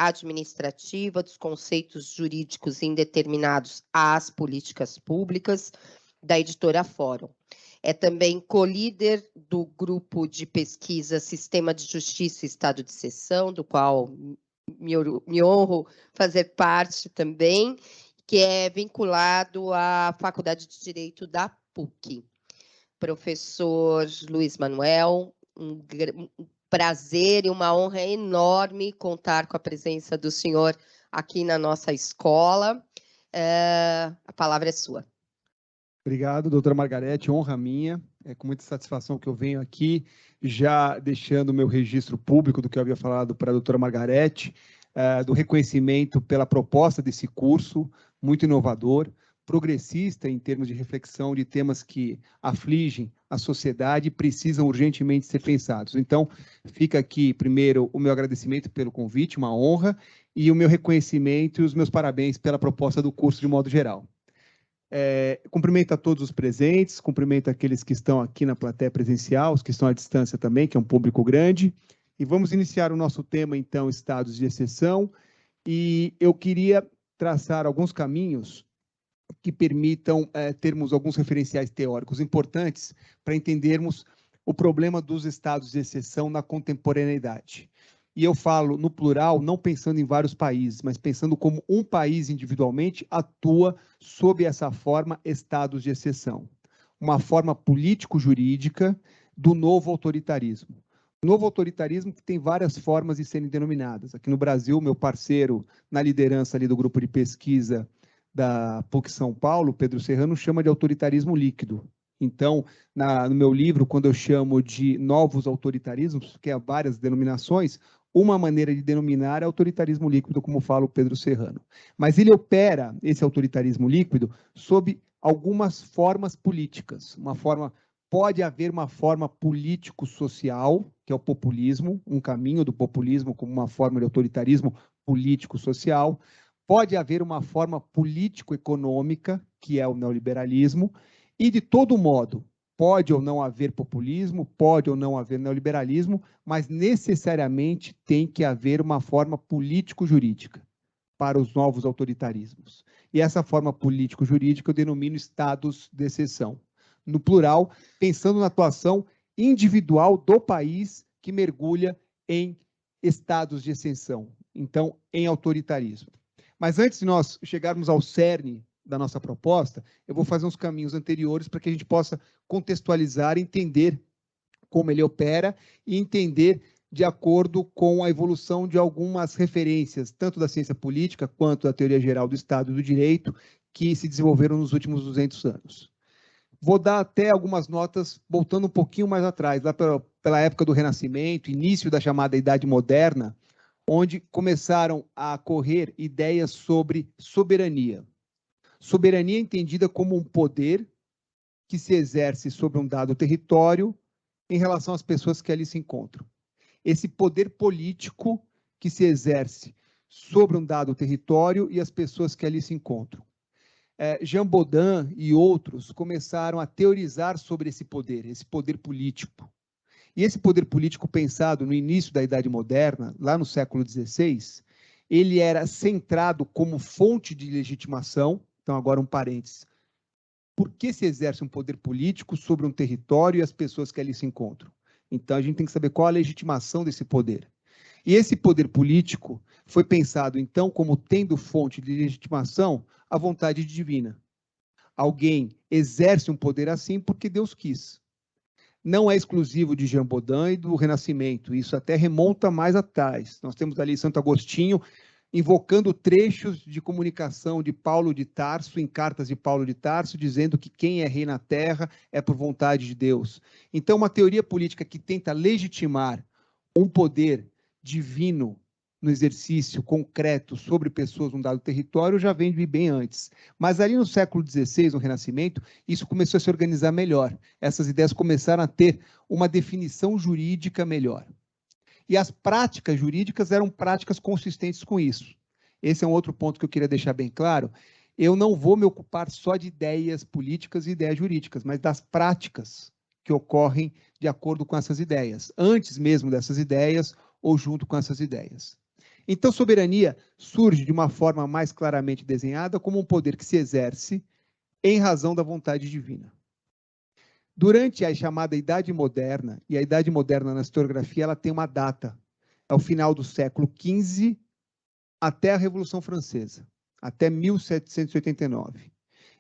administrativa dos conceitos jurídicos indeterminados às políticas públicas, da editora Fórum. É também co-líder do grupo de pesquisa Sistema de Justiça e Estado de Exceção, do qual me honro fazer parte também, que é vinculado à Faculdade de Direito da PUC. Professor Luiz Manuel, um prazer e uma honra enorme contar com a presença do senhor aqui na nossa escola. A palavra é sua. Obrigado, doutora Margarete, honra minha. É com muita satisfação que eu venho aqui, já deixando o meu registro público do que eu havia falado para a doutora Margarete, do reconhecimento pela proposta desse curso, muito inovador, progressista em termos de reflexão de temas que afligem a sociedade e precisam urgentemente ser pensados. Então, fica aqui, primeiro, o meu agradecimento pelo convite, uma honra, e o meu reconhecimento e os meus parabéns pela proposta do curso de modo geral. Cumprimento a todos os presentes, cumprimento aqueles que estão aqui na plateia presencial, os que estão à distância também, que é um público grande, e vamos iniciar o nosso tema, então, estados de exceção, e eu queria traçar alguns caminhos que permitam termos alguns referenciais teóricos importantes para entendermos o problema dos estados de exceção na contemporaneidade. E eu falo no plural, não pensando em vários países, mas pensando como um país individualmente atua sob essa forma estados de exceção. Uma forma político-jurídica do novo autoritarismo. O novo autoritarismo que tem várias formas de serem denominadas. Aqui no Brasil, meu parceiro na liderança ali do grupo de pesquisa da PUC São Paulo, Pedro Serrano, chama de autoritarismo líquido. Então, no meu livro, quando eu chamo de novos autoritarismos, que há várias denominações, uma maneira de denominar é autoritarismo líquido, como fala o Pedro Serrano. Mas ele opera, esse autoritarismo líquido, sob algumas formas políticas. Pode haver uma forma político-social, que é o populismo, um caminho do populismo como uma forma de autoritarismo político-social. Pode haver uma forma político-econômica, que é o neoliberalismo, e, de todo modo, pode ou não haver populismo, pode ou não haver neoliberalismo, mas necessariamente tem que haver uma forma político-jurídica para os novos autoritarismos. E essa forma político-jurídica eu denomino estados de exceção. No plural, pensando na atuação individual do país que mergulha em estados de exceção, então, em autoritarismo. Mas antes de nós chegarmos ao cerne da nossa proposta, eu vou fazer uns caminhos anteriores para que a gente possa contextualizar, entender como ele opera e entender de acordo com a evolução de algumas referências, tanto da ciência política quanto da teoria geral do Estado e do Direito, que se desenvolveram nos últimos 200 anos. Vou dar até algumas notas, voltando um pouquinho mais atrás, lá pela época do Renascimento, início da chamada Idade Moderna, onde começaram a correr ideias sobre soberania. Soberania entendida como um poder que se exerce sobre um dado território em relação às pessoas que ali se encontram. Esse poder político que se exerce sobre um dado território e as pessoas que ali se encontram. Jean Bodin e outros começaram a teorizar sobre esse poder político. E esse poder político pensado no início da Idade Moderna, lá no século XVI, ele era centrado como fonte de legitimação. Então, agora um parênteses. Por que se exerce um poder político sobre um território e as pessoas que ali se encontram? Então, a gente tem que saber qual a legitimação desse poder. E esse poder político foi pensado, então, como tendo fonte de legitimação a vontade divina. Alguém exerce um poder assim porque Deus quis. Não é exclusivo de Jean Bodin e do Renascimento, isso até remonta mais atrás. Nós temos ali Santo Agostinho invocando trechos de comunicação de Paulo de Tarso, em cartas de Paulo de Tarso, dizendo que quem é rei na terra é por vontade de Deus. Então, uma teoria política que tenta legitimar um poder divino no exercício concreto sobre pessoas num dado território já vem de bem antes. Mas ali no século XVI, no Renascimento, isso começou a se organizar melhor. Essas ideias começaram a ter uma definição jurídica melhor. E as práticas jurídicas eram práticas consistentes com isso. Esse é um outro ponto que eu queria deixar bem claro. Eu não vou me ocupar só de ideias políticas e ideias jurídicas, mas das práticas que ocorrem de acordo com essas ideias, antes mesmo dessas ideias ou junto com essas ideias. Então, soberania surge de uma forma mais claramente desenhada como um poder que se exerce em razão da vontade divina. Durante a chamada Idade Moderna, e a Idade Moderna na historiografia ela tem uma data, é o final do século XV até a Revolução Francesa, até 1789.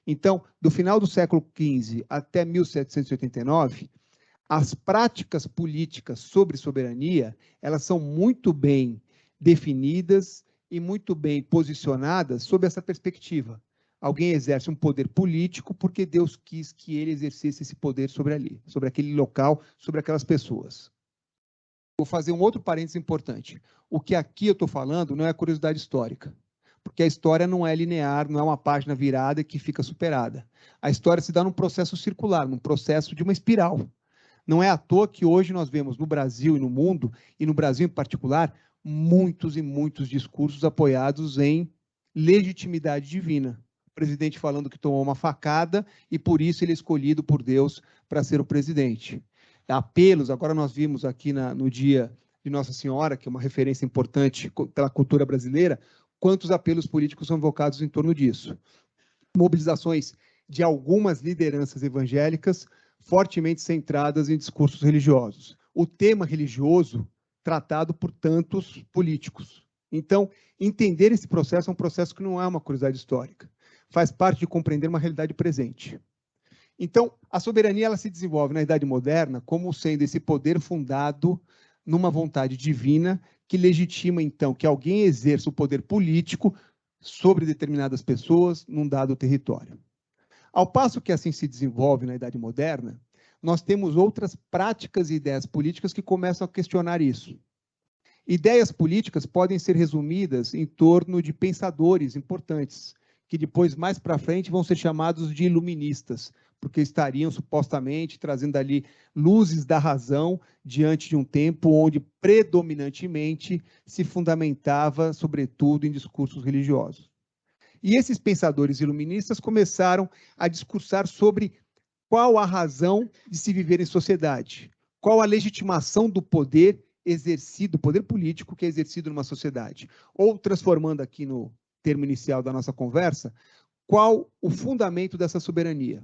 Então, do final do século XV até 1789, as práticas políticas sobre soberania, elas são muito bem definidas e muito bem posicionadas sob essa perspectiva. Alguém exerce um poder político porque Deus quis que ele exercesse esse poder sobre ali, sobre aquele local, sobre aquelas pessoas. Vou fazer um outro parênteses importante. O que aqui eu estou falando não é curiosidade histórica, porque a história não é linear, não é uma página virada que fica superada. A história se dá num processo circular, num processo de uma espiral. Não é à toa que hoje nós vemos no Brasil e no mundo, e no Brasil em particular, muitos e muitos discursos apoiados em legitimidade divina. O presidente falando que tomou uma facada e por isso ele é escolhido por Deus para ser o presidente. Apelos, agora nós vimos aqui no dia de Nossa Senhora, que é uma referência importante pela cultura brasileira, quantos apelos políticos são invocados em torno disso. Mobilizações de algumas lideranças evangélicas fortemente centradas em discursos religiosos. O tema religioso tratado por tantos políticos. Então, entender esse processo é um processo que não é uma curiosidade histórica. Faz parte de compreender uma realidade presente. Então, a soberania ela se desenvolve na Idade Moderna como sendo esse poder fundado numa vontade divina que legitima, então, que alguém exerça o poder político sobre determinadas pessoas num dado território. Ao passo que assim se desenvolve na Idade Moderna, nós temos outras práticas e ideias políticas que começam a questionar isso. Ideias políticas podem ser resumidas em torno de pensadores importantes, que depois, mais para frente, vão ser chamados de iluministas, porque estariam supostamente trazendo ali luzes da razão diante de um tempo onde predominantemente se fundamentava, sobretudo, em discursos religiosos. E esses pensadores iluministas começaram a discursar sobre qual a razão de se viver em sociedade, qual a legitimação do poder exercido, poder político que é exercido numa sociedade. Ou, transformando aqui no termo inicial da nossa conversa, qual o fundamento dessa soberania.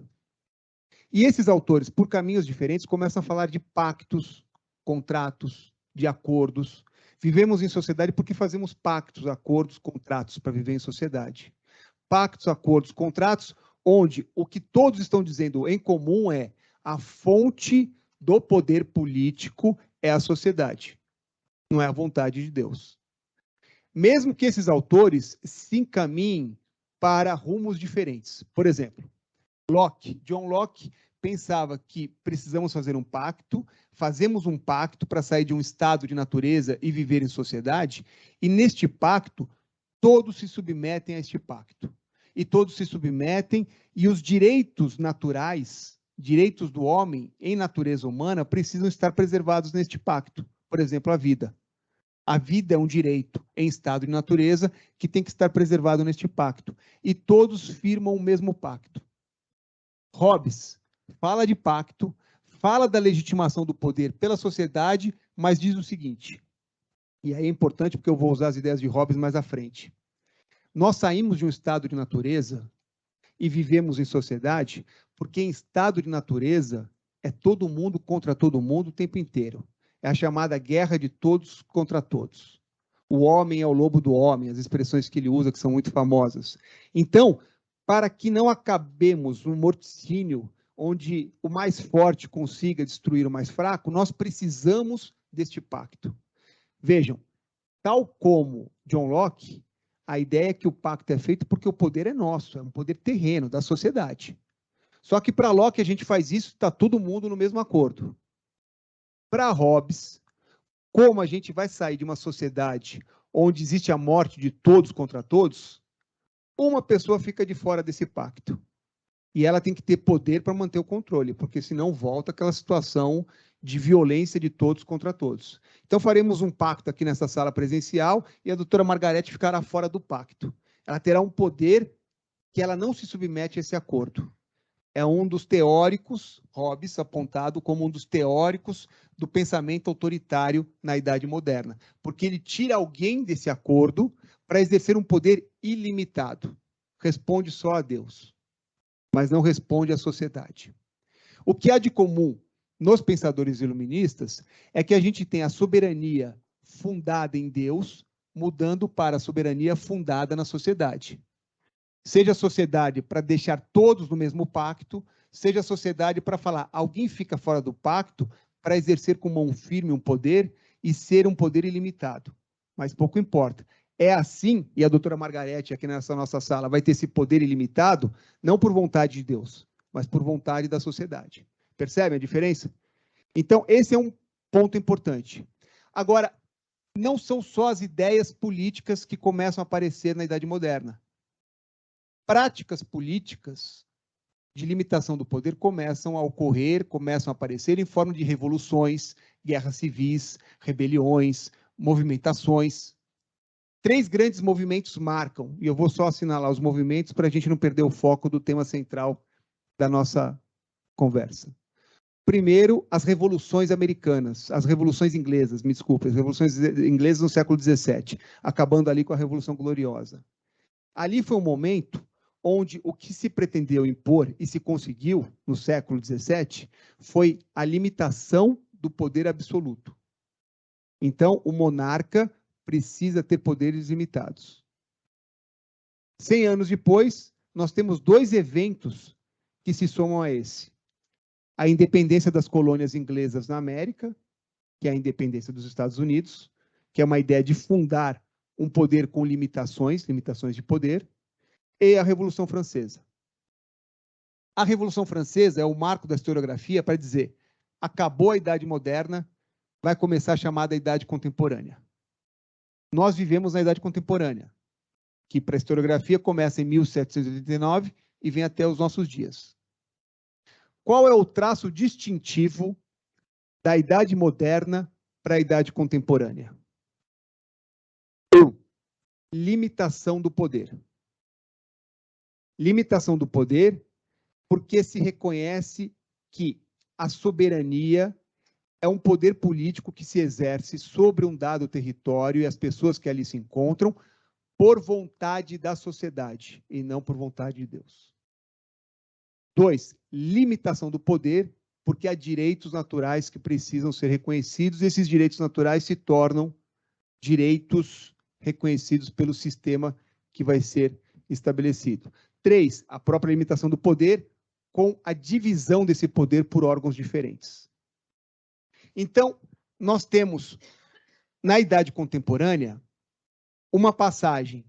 E esses autores, por caminhos diferentes, começam a falar de pactos, contratos, de acordos. Vivemos em sociedade porque fazemos pactos, acordos, contratos para viver em sociedade. Pactos, acordos, contratos, onde o que todos estão dizendo em comum é a fonte do poder político é a sociedade, não é a vontade de Deus. Mesmo que esses autores se encaminhem para rumos diferentes. Por exemplo, John Locke pensava que precisamos fazer um pacto, fazemos um pacto para sair de um estado de natureza e viver em sociedade, e neste pacto, todos se submetem a este pacto. E todos se submetem, e os direitos naturais, direitos do homem em natureza humana, precisam estar preservados neste pacto. Por exemplo, a vida. A vida é um direito em estado de natureza que tem que estar preservado neste pacto. E todos firmam o mesmo pacto. Hobbes fala de pacto, fala da legitimação do poder pela sociedade, mas diz o seguinte, e aí é importante porque eu vou usar as ideias de Hobbes mais à frente. Nós saímos de um estado de natureza e vivemos em sociedade porque em estado de natureza é todo mundo contra todo mundo o tempo inteiro. É a chamada guerra de todos contra todos. O homem é o lobo do homem, as expressões que ele usa que são muito famosas. Então, para que não acabemos no morticínio onde o mais forte consiga destruir o mais fraco, nós precisamos deste pacto. Vejam, tal como John Locke, a ideia é que o pacto é feito porque o poder é nosso, é um poder terreno, da sociedade. Só que para Locke a gente faz isso, está todo mundo no mesmo acordo. Para Hobbes, como a gente vai sair de uma sociedade onde existe a morte de todos contra todos, uma pessoa fica de fora desse pacto. E ela tem que ter poder para manter o controle, porque senão volta aquela situação de violência de todos contra todos. Então faremos um pacto aqui nessa sala presencial e a doutora Margarete ficará fora do pacto. Ela terá um poder que ela não se submete a esse acordo. é um dos teóricos, Hobbes apontado como um dos teóricos do pensamento autoritário na Idade Moderna, porque ele tira alguém desse acordo para exercer um poder ilimitado. Responde só a Deus, mas não responde à sociedade. O que há de comum nos pensadores iluministas é que a gente tem a soberania fundada em Deus, mudando para a soberania fundada na sociedade. Seja a sociedade para deixar todos no mesmo pacto, seja a sociedade para falar, alguém fica fora do pacto para exercer com mão firme um poder e ser um poder ilimitado. Mas pouco importa. É assim, e a doutora Margarete aqui nessa nossa sala vai ter esse poder ilimitado, não por vontade de Deus, mas por vontade da sociedade. Percebem a diferença? Então, esse é um ponto importante. Agora, não são só as ideias políticas que começam a aparecer na Idade Moderna. Práticas políticas de limitação do poder começam a ocorrer, começam a aparecer em forma de revoluções, guerras civis, rebeliões, movimentações. 3 grandes movimentos marcam, e eu vou só assinalar os movimentos para a gente não perder o foco do tema central da nossa conversa. Primeiro, as revoluções americanas, as revoluções inglesas, me desculpe, as revoluções inglesas no século XVII, acabando ali com a Revolução Gloriosa. Ali foi um momento onde o que se pretendeu impor e se conseguiu no século XVII foi a limitação do poder absoluto. Então, o monarca precisa ter poderes limitados. 100 anos depois, nós temos 2 eventos que se somam a esse. A independência das colônias inglesas na América, que é a independência dos Estados Unidos, que é uma ideia de fundar um poder com limitações de poder, e a Revolução Francesa. A Revolução Francesa é o marco da historiografia para dizer, acabou a Idade Moderna, vai começar a chamada Idade Contemporânea. Nós vivemos na Idade Contemporânea, que para a historiografia começa em 1789 e vem até os nossos dias. Qual é o traço distintivo da Idade Moderna para a Idade Contemporânea? 1. Limitação do poder. Limitação do poder porque se reconhece que a soberania é um poder político que se exerce sobre um dado território e as pessoas que ali se encontram por vontade da sociedade e não por vontade de Deus. 2, limitação do poder, porque há direitos naturais que precisam ser reconhecidos e esses direitos naturais se tornam direitos reconhecidos pelo sistema que vai ser estabelecido. 3, a própria limitação do poder com a divisão desse poder por órgãos diferentes. Então, nós temos, na Idade Contemporânea, uma passagem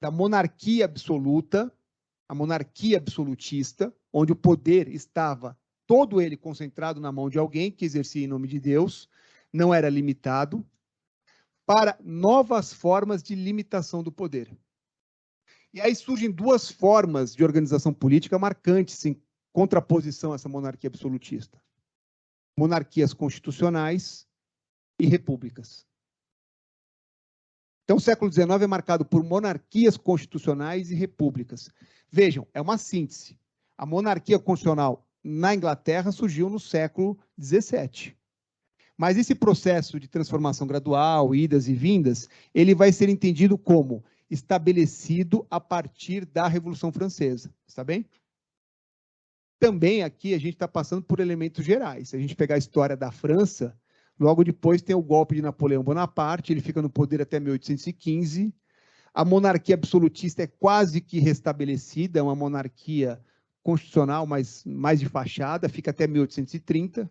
da monarquia absoluta, a monarquia absolutista, onde o poder estava todo ele concentrado na mão de alguém que exercia em nome de Deus, não era limitado, para novas formas de limitação do poder. E aí surgem 2 formas de organização política marcantes em contraposição a essa monarquia absolutista. Monarquias constitucionais e repúblicas. Então, o século XIX é marcado por monarquias constitucionais e repúblicas. Vejam, é uma síntese. A monarquia constitucional na Inglaterra surgiu no século XVII. Mas esse processo de transformação gradual, idas e vindas, ele vai ser entendido como estabelecido a partir da Revolução Francesa. Está bem? Também aqui a gente está passando por elementos gerais. Se a gente pegar a história da França, logo depois tem o golpe de Napoleão Bonaparte, ele fica no poder até 1815. A monarquia absolutista é quase que restabelecida, é uma monarquia constitucional, mas mais de fachada, fica até 1830.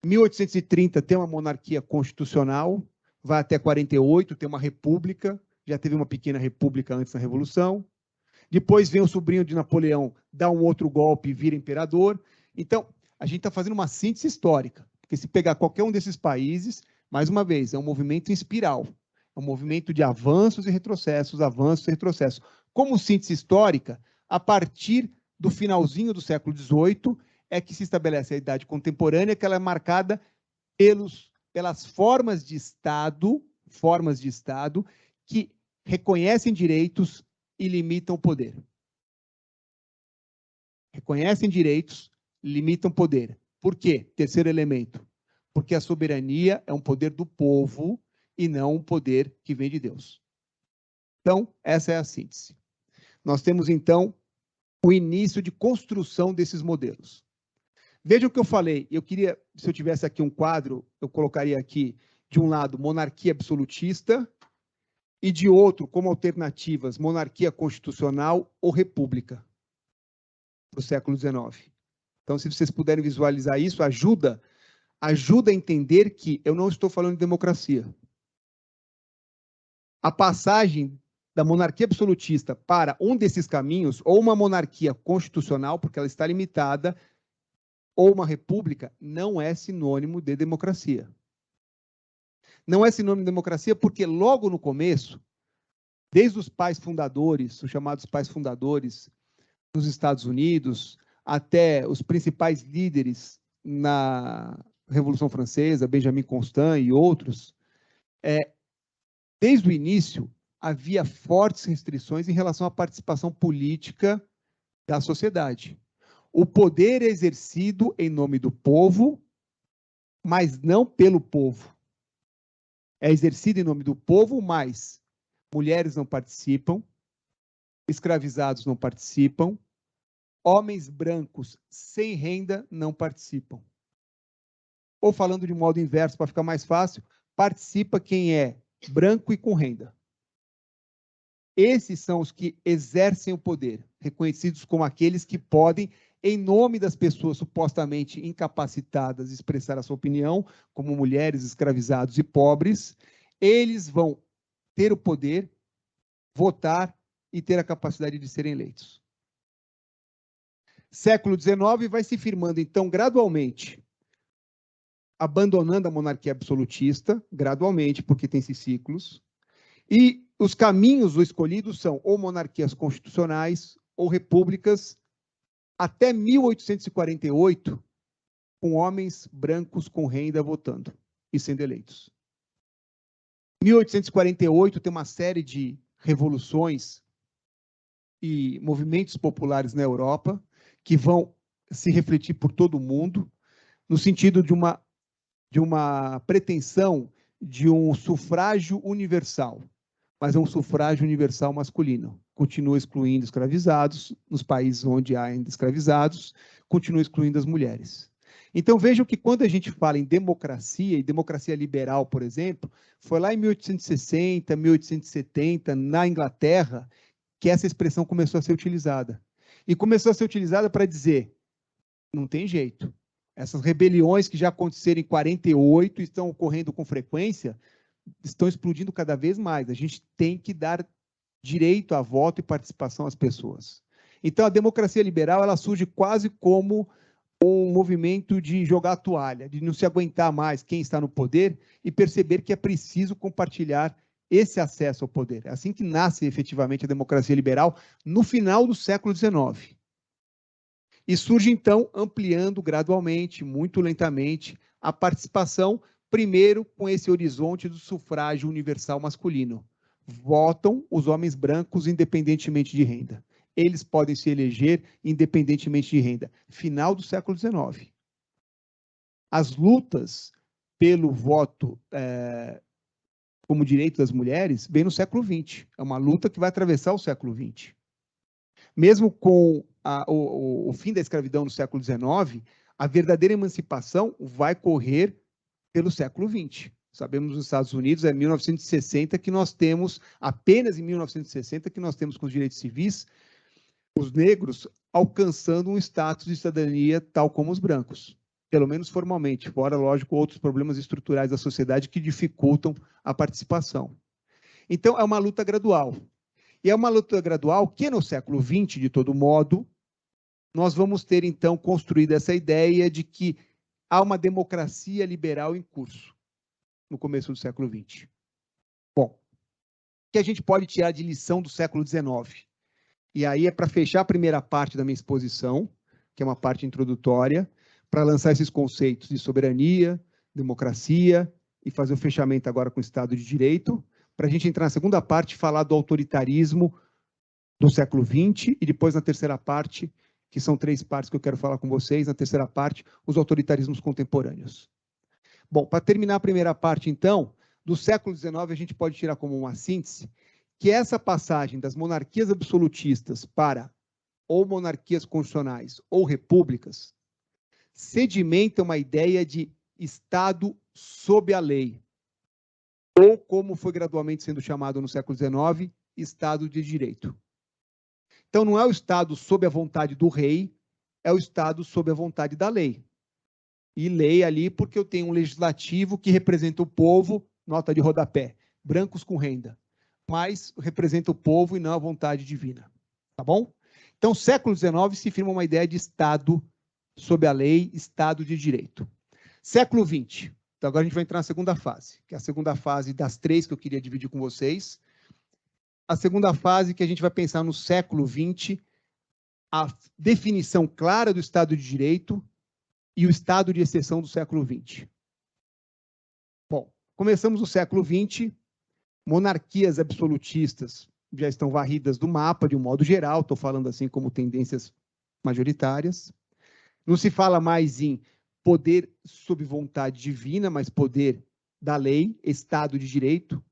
1830 tem uma monarquia constitucional, vai até 48, tem uma república, já teve uma pequena república antes da Revolução. Depois vem o sobrinho de Napoleão, dá um outro golpe e vira imperador. Então, a gente está fazendo uma síntese histórica, porque se pegar qualquer um desses países, mais uma vez, é um movimento em espiral, é um movimento de avanços e retrocessos, avanços e retrocessos. Como síntese histórica, a partir do finalzinho do século XVIII, é que se estabelece a Idade Contemporânea, que ela é marcada pelas formas de Estado que reconhecem direitos e limitam o poder. reconhecem direitos, limitam poder. Por quê? Terceiro elemento. Porque a soberania é um poder do povo e não um poder que vem de Deus. Então, essa é a síntese. Nós temos, então, o início de construção desses modelos. Vejam o que eu falei. Eu queria, se eu tivesse aqui um quadro, eu colocaria aqui, de um lado, monarquia absolutista, e de outro, como alternativas, monarquia constitucional ou república, para o século XIX. Então, se vocês puderem visualizar isso, ajuda a entender que eu não estou falando de democracia. A passagem da monarquia absolutista para um desses caminhos, ou uma monarquia constitucional, porque ela está limitada, ou uma república, não é sinônimo de democracia. Não é sinônimo de democracia porque logo no começo, desde os pais fundadores, os chamados pais fundadores nos Estados Unidos, até os principais líderes na Revolução Francesa, Benjamin Constant e outros, desde o início havia fortes restrições em relação à participação política da sociedade. O poder é exercido em nome do povo, mas não pelo povo. É exercido em nome do povo, mas mulheres não participam, escravizados não participam, homens brancos sem renda não participam. Ou falando de modo inverso, para ficar mais fácil, participa quem é branco e com renda. Esses são os que exercem o poder, reconhecidos como aqueles que podem, em nome das pessoas supostamente incapacitadas de expressar a sua opinião, como mulheres, escravizados e pobres, eles vão ter o poder, votar e ter a capacidade de serem eleitos. Século XIX vai se firmando, então, gradualmente, abandonando a monarquia absolutista, gradualmente, porque tem esses ciclos, e os caminhos escolhidos são ou monarquias constitucionais ou repúblicas, até 1848, com homens brancos com renda votando e sendo eleitos. 1848 tem uma série de revoluções e movimentos populares na Europa que vão se refletir por todo o mundo, no sentido de uma pretensão de um sufrágio universal, mas é um sufrágio universal masculino. Continua excluindo escravizados, nos países onde há ainda escravizados, continua excluindo as mulheres. Então, vejam que quando a gente fala em democracia, e democracia liberal, por exemplo, foi lá em 1860, 1870, na Inglaterra, que essa expressão começou a ser utilizada. E começou a ser utilizada para dizer, não tem jeito. Essas rebeliões que já aconteceram em 48 estão ocorrendo com frequência, estão explodindo cada vez mais. A gente tem que dar direito a voto e participação às pessoas. Então, a democracia liberal ela surge quase como um movimento de jogar a toalha, de não se aguentar mais quem está no poder e perceber que é preciso compartilhar esse acesso ao poder. É assim que nasce efetivamente a democracia liberal no final do século XIX. E surge, então, ampliando gradualmente, muito lentamente, a participação, primeiro com esse horizonte do sufrágio universal masculino. Votam os homens brancos independentemente de renda. Eles podem se eleger independentemente de renda. Final do século XIX. As lutas pelo voto como direito das mulheres vem no século XX. É uma luta que vai atravessar o século XX. Mesmo com o fim da escravidão no século XIX, a verdadeira emancipação vai correr pelo século XX. Sabemos nos Estados Unidos, é 1960 que nós temos, apenas em 1960 que nós temos com os direitos civis, os negros alcançando um status de cidadania tal como os brancos, pelo menos formalmente, fora, lógico, outros problemas estruturais da sociedade que dificultam a participação. Então, é uma luta gradual. E é uma luta gradual que, no século XX, de todo modo, nós vamos ter, então, construído essa ideia de que há uma democracia liberal em curso, no começo do século XX. Bom, o que a gente pode tirar de lição do século XIX? E aí é para fechar a primeira parte da minha exposição, que é uma parte introdutória, para lançar esses conceitos de soberania, democracia, e fazer o fechamento agora com o Estado de Direito, para a gente entrar na segunda parte e falar do autoritarismo do século XX, e depois na terceira parte que são 3 partes que eu quero falar com vocês. Na terceira parte, os autoritarismos contemporâneos. Bom, para terminar a primeira parte, então, do século XIX, a gente pode tirar como uma síntese que essa passagem das monarquias absolutistas para ou monarquias constitucionais ou repúblicas sedimenta uma ideia de Estado sob a lei, ou como foi gradualmente sendo chamado no século XIX, Estado de Direito. Então, não é o Estado sob a vontade do rei, é o Estado sob a vontade da lei. E lei ali porque eu tenho um legislativo que representa o povo, nota de rodapé, brancos com renda, mas representa o povo e não a vontade divina. Tá bom? Então, século XIX se firma uma ideia de Estado sob a lei, Estado de Direito. Século XX. Então, agora a gente vai entrar na segunda fase, que é a segunda fase das 3 que eu queria dividir com vocês. A segunda fase que a gente vai pensar no século XX, a definição clara do Estado de Direito e o estado de exceção do século XX. Bom, começamos o século XX, monarquias absolutistas já estão varridas do mapa de um modo geral, estou falando assim como tendências majoritárias. Não se fala mais em poder sob vontade divina, mas poder da lei, Estado de Direito.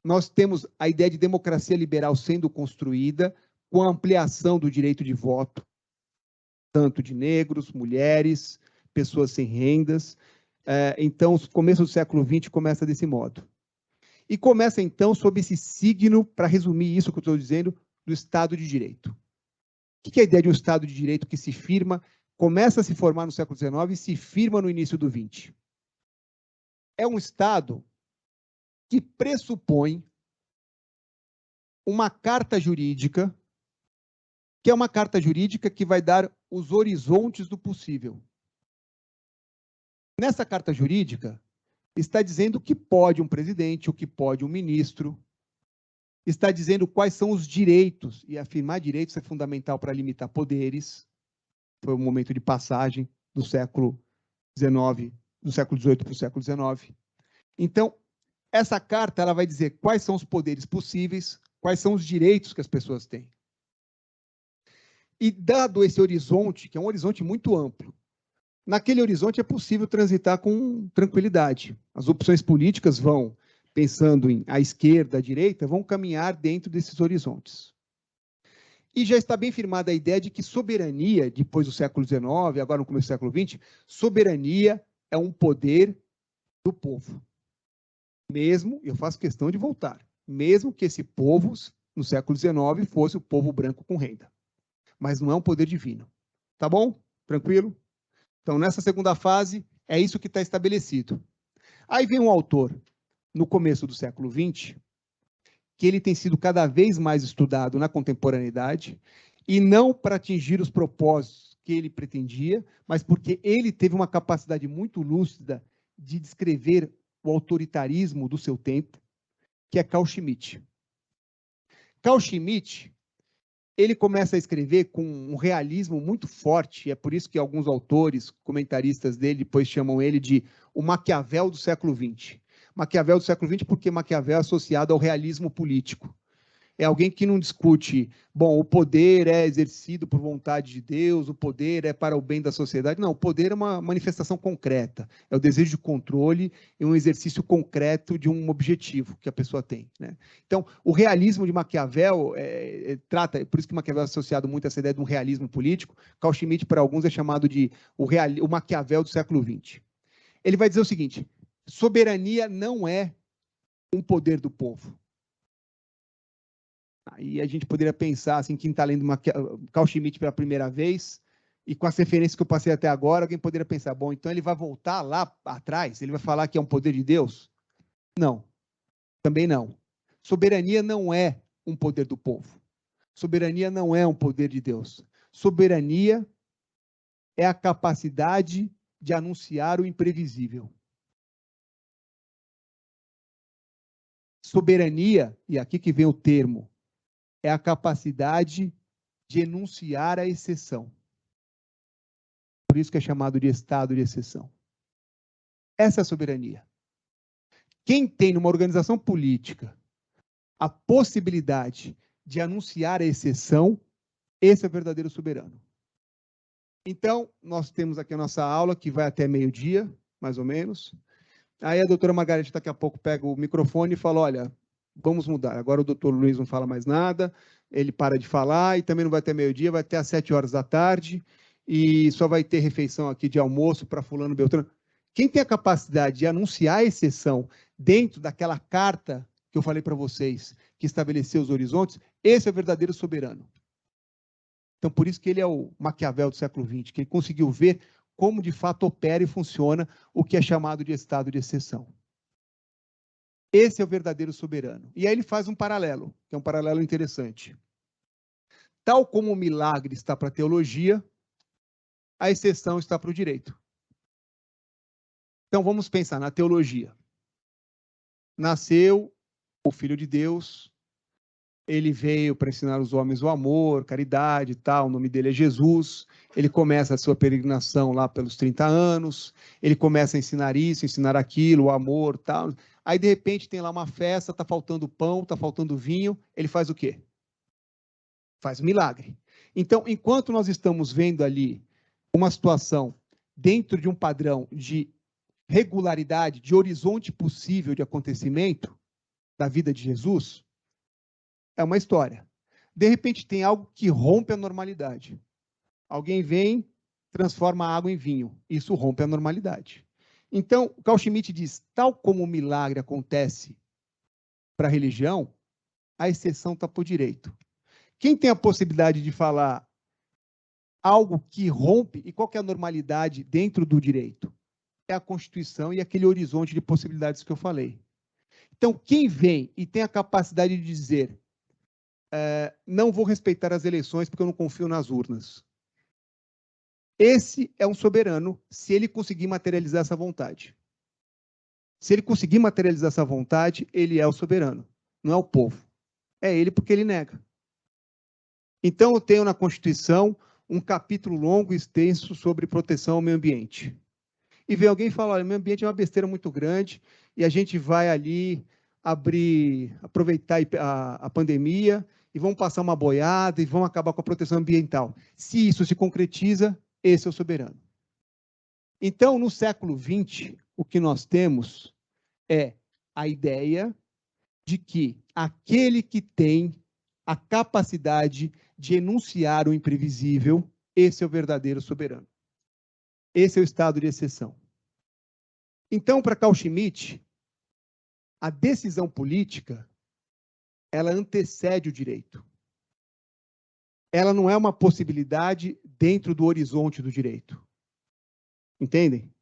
Nós temos a ideia de democracia liberal sendo construída com a ampliação do direito de voto, tanto de negros, mulheres, pessoas sem rendas. Então, o começo do século XX começa desse modo. E começa, então, sob esse signo, para resumir isso que eu estou dizendo, do Estado de Direito. O que é a ideia de um Estado de Direito que se firma, começa a se formar no século XIX e se firma no início do XX? É um Estado que pressupõe uma carta jurídica, que é uma carta jurídica que vai dar os horizontes do possível. Nessa carta jurídica, está dizendo o que pode um presidente, o que pode um ministro, está dizendo quais são os direitos, e afirmar direitos é fundamental para limitar poderes. Foi um momento de passagem do século XIX, do século XVIII para o século XIX. Então, essa carta ela vai dizer quais são os poderes possíveis, quais são os direitos que as pessoas têm. E dado esse horizonte, que é um horizonte muito amplo, naquele horizonte é possível transitar com tranquilidade. As opções políticas vão, pensando em a esquerda, a direita, vão caminhar dentro desses horizontes. E já está bem firmada a ideia de que soberania, depois do século XIX, agora no começo do século XX, soberania é um poder do povo. Mesmo, eu faço questão de voltar, mesmo que esse povo, no século XIX, fosse o povo branco com renda. Mas não é um poder divino. Tá bom? Tranquilo? Então, nessa segunda fase, é isso que está estabelecido. Aí vem um autor, no começo do século XX, que ele tem sido cada vez mais estudado na contemporaneidade, e não para atingir os propósitos que ele pretendia, mas porque ele teve uma capacidade muito lúcida de descrever o autoritarismo do seu tempo, que é Carl Schmitt. Carl Schmitt, ele começa a escrever com um realismo muito forte, é por isso que alguns autores, comentaristas dele, depois chamam ele de o Maquiavel do século XX. Maquiavel do século XX porque Maquiavel é associado ao realismo político. É alguém que não discute, bom, o poder é exercido por vontade de Deus, o poder é para o bem da sociedade. Não, o poder é uma manifestação concreta, é o desejo de controle e um exercício concreto de um objetivo que a pessoa tem, né? Então, o realismo de Maquiavel trata, por isso que Maquiavel é associado muito a essa ideia de um realismo político. Carl Schmitt, para alguns, é chamado de o Maquiavel do século XX. Ele vai dizer o seguinte: soberania não é um poder do povo. Aí a gente poderia pensar, assim, quem está lendo Carl Schmitt pela primeira vez, e com as referências que eu passei até agora, alguém poderia pensar, bom, então ele vai voltar lá atrás, ele vai falar que é um poder de Deus? Não, também não. Soberania não é um poder do povo. Soberania não é um poder de Deus. Soberania é a capacidade de anunciar o imprevisível. Soberania, e aqui que vem o termo, é a capacidade de enunciar a exceção. Por isso que é chamado de estado de exceção. Essa é a soberania. Quem tem numa organização política a possibilidade de anunciar a exceção, esse é o verdadeiro soberano. Então, nós temos aqui a nossa aula, que vai até meio-dia, mais ou menos. Aí a doutora Margarete daqui a pouco pega o microfone e fala, olha, vamos mudar. Agora o doutor Luiz não fala mais nada, ele para de falar e também não vai até meio-dia, vai até às 7 horas da tarde e só vai ter refeição aqui de almoço para fulano Beltrano. Quem tem a capacidade de anunciar a exceção dentro daquela carta que eu falei para vocês, que estabeleceu os horizontes, esse é o verdadeiro soberano. Então, por isso que ele é o Maquiavel do século XX, que ele conseguiu ver como de fato opera e funciona o que é chamado de estado de exceção. Esse é o verdadeiro soberano. E aí ele faz um paralelo, que é um paralelo interessante. Tal como o milagre está para a teologia, a exceção está para o direito. Então vamos pensar na teologia. Nasceu o Filho de Deus, ele veio para ensinar os homens o amor, caridade e tal, o nome dele é Jesus, ele começa a sua peregrinação lá pelos 30 anos, ele começa a ensinar isso, ensinar aquilo, o amor e tal. Aí, de repente, tem lá uma festa, está faltando pão, está faltando vinho, ele faz o quê? Faz um milagre. Então, enquanto nós estamos vendo ali uma situação dentro de um padrão de regularidade, de horizonte possível de acontecimento da vida de Jesus, é uma história. De repente tem algo que rompe a normalidade. Alguém vem, transforma a água em vinho. Isso rompe a normalidade. Então, Carl Schmitt diz, tal como o milagre acontece para a religião, a exceção está por direito. Quem tem a possibilidade de falar algo que rompe, e qual que é a normalidade dentro do direito? É a Constituição e aquele horizonte de possibilidades que eu falei. Então, quem vem e tem a capacidade de dizer não vou respeitar as eleições porque eu não confio nas urnas. Esse é um soberano, se ele conseguir materializar essa vontade. Se ele conseguir materializar essa vontade, ele é o soberano, não é o povo. É ele porque ele nega. Então, eu tenho na Constituição um capítulo longo e extenso sobre proteção ao meio ambiente. E vem alguém e fala, olha, o meio ambiente é uma besteira muito grande e a gente vai ali aproveitar a pandemia e vamos passar uma boiada e vamos acabar com a proteção ambiental. Se isso se concretiza, esse é o soberano. Então, no século XX, o que nós temos é a ideia de que aquele que tem a capacidade de enunciar o imprevisível, esse é o verdadeiro soberano. Esse é o estado de exceção. Então, para Carl Schmitt, a decisão política, ela antecede o direito. Ela não é uma possibilidade dentro do horizonte do direito. Entendem?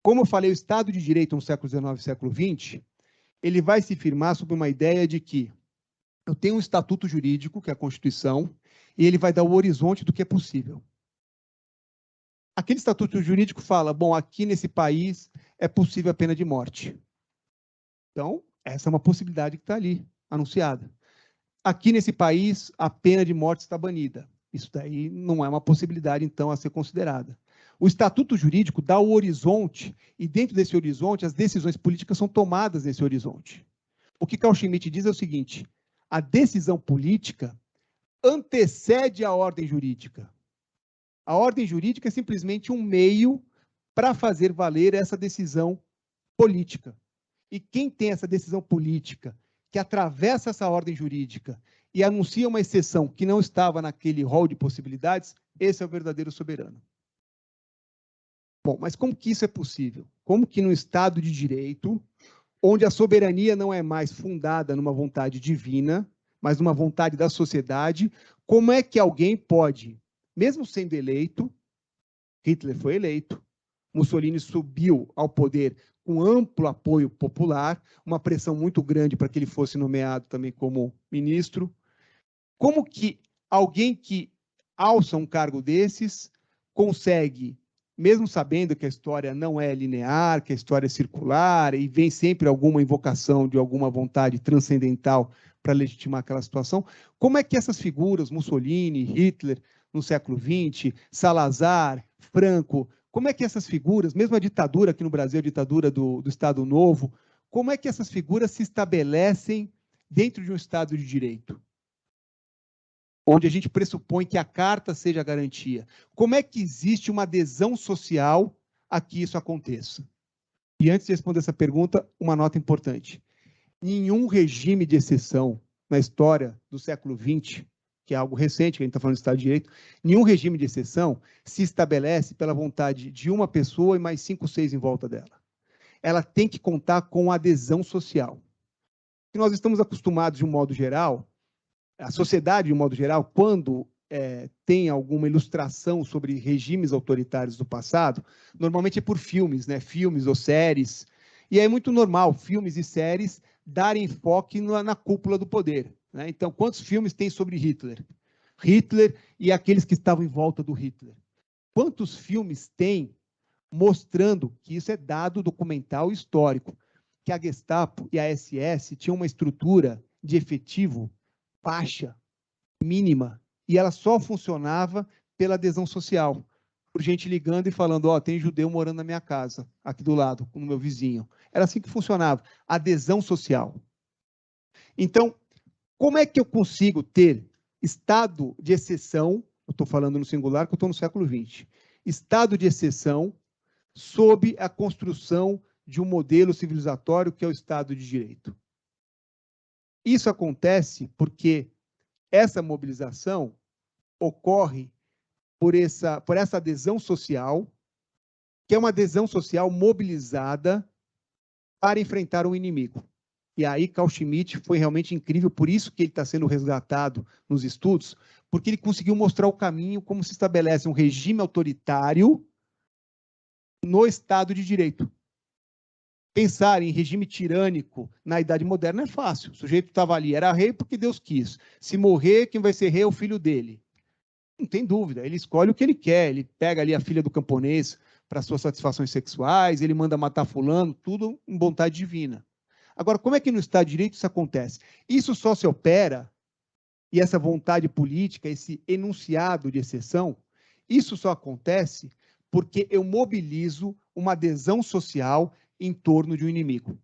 Como eu falei, o Estado de Direito no século XIX e século XX, ele vai se firmar sob uma ideia de que eu tenho um estatuto jurídico, que é a Constituição, e ele vai dar o horizonte do que é possível. Aquele estatuto jurídico fala, bom, aqui nesse país é possível a pena de morte. Então, essa é uma possibilidade que está ali, anunciada. Aqui nesse país, a pena de morte está banida. Isso daí não é uma possibilidade, então, a ser considerada. O estatuto jurídico dá o horizonte, e dentro desse horizonte, as decisões políticas são tomadas nesse horizonte. O que Carl Schmitt diz é o seguinte, a decisão política antecede a ordem jurídica. A ordem jurídica é simplesmente um meio para fazer valer essa decisão política. E quem tem essa decisão política, que atravessa essa ordem jurídica e anuncia uma exceção que não estava naquele rol de possibilidades, esse é o verdadeiro soberano. Bom, mas como que isso é possível? Como que no Estado de Direito, onde a soberania não é mais fundada numa vontade divina, mas numa vontade da sociedade, como é que alguém pode, mesmo sendo eleito, Hitler foi eleito, Mussolini subiu ao poder com amplo apoio popular, uma pressão muito grande para que ele fosse nomeado também como ministro. Como que alguém que alça um cargo desses consegue, mesmo sabendo que a história não é linear, que a história é circular e vem sempre alguma invocação de alguma vontade transcendental para legitimar aquela situação, como é que essas figuras, Mussolini, Hitler, no século XX, Salazar, Franco, como é que essas figuras, mesmo a ditadura aqui no Brasil, a ditadura do Estado Novo, como é que essas figuras se estabelecem dentro de um Estado de Direito? onde a gente pressupõe que a carta seja a garantia. Como é que existe uma adesão social a que isso aconteça? E antes de responder essa pergunta, uma nota importante. Nenhum regime de exceção na história do século XX, que é algo recente, que a gente está falando de Estado de Direito, nenhum regime de exceção se estabelece pela vontade de uma pessoa e mais 5 ou 6 em volta dela. Ela tem que contar com adesão social. E nós estamos acostumados, de um modo geral, a sociedade, de um modo geral, quando tem alguma ilustração sobre regimes autoritários do passado, normalmente é por filmes, né? Filmes ou séries. E é muito normal filmes e séries darem enfoque na cúpula do poder, né? Então, quantos filmes tem sobre Hitler? Hitler e aqueles que estavam em volta do Hitler. Quantos filmes tem mostrando que isso é dado documental histórico, que a Gestapo e a SS tinham uma estrutura de efetivo baixa, mínima, e ela só funcionava pela adesão social, por gente ligando e falando, ó, tem judeu morando na minha casa, aqui do lado, no meu vizinho. Era assim que funcionava, adesão social. Então, como é que eu consigo ter estado de exceção, eu estou falando no singular, que eu estou no século XX, estado de exceção sob a construção de um modelo civilizatório que é o Estado de Direito? Isso acontece porque essa mobilização ocorre por essa adesão social, que é uma adesão social mobilizada para enfrentar um inimigo. E aí Carl Schmitt foi realmente incrível, por isso que ele está sendo resgatado nos estudos, porque ele conseguiu mostrar o caminho como se estabelece um regime autoritário no Estado de Direito. Pensar em regime tirânico na Idade Moderna é fácil. O sujeito estava ali, era rei porque Deus quis. Se morrer, quem vai ser rei é o filho dele. Não tem dúvida, ele escolhe o que ele quer, ele pega ali a filha do camponês para suas satisfações sexuais, ele manda matar fulano, tudo em vontade divina. Agora, como é que no Estado de Direito isso acontece? Isso só se opera, e essa vontade política, esse enunciado de exceção, isso só acontece porque eu mobilizo uma adesão social em torno de um inimigo.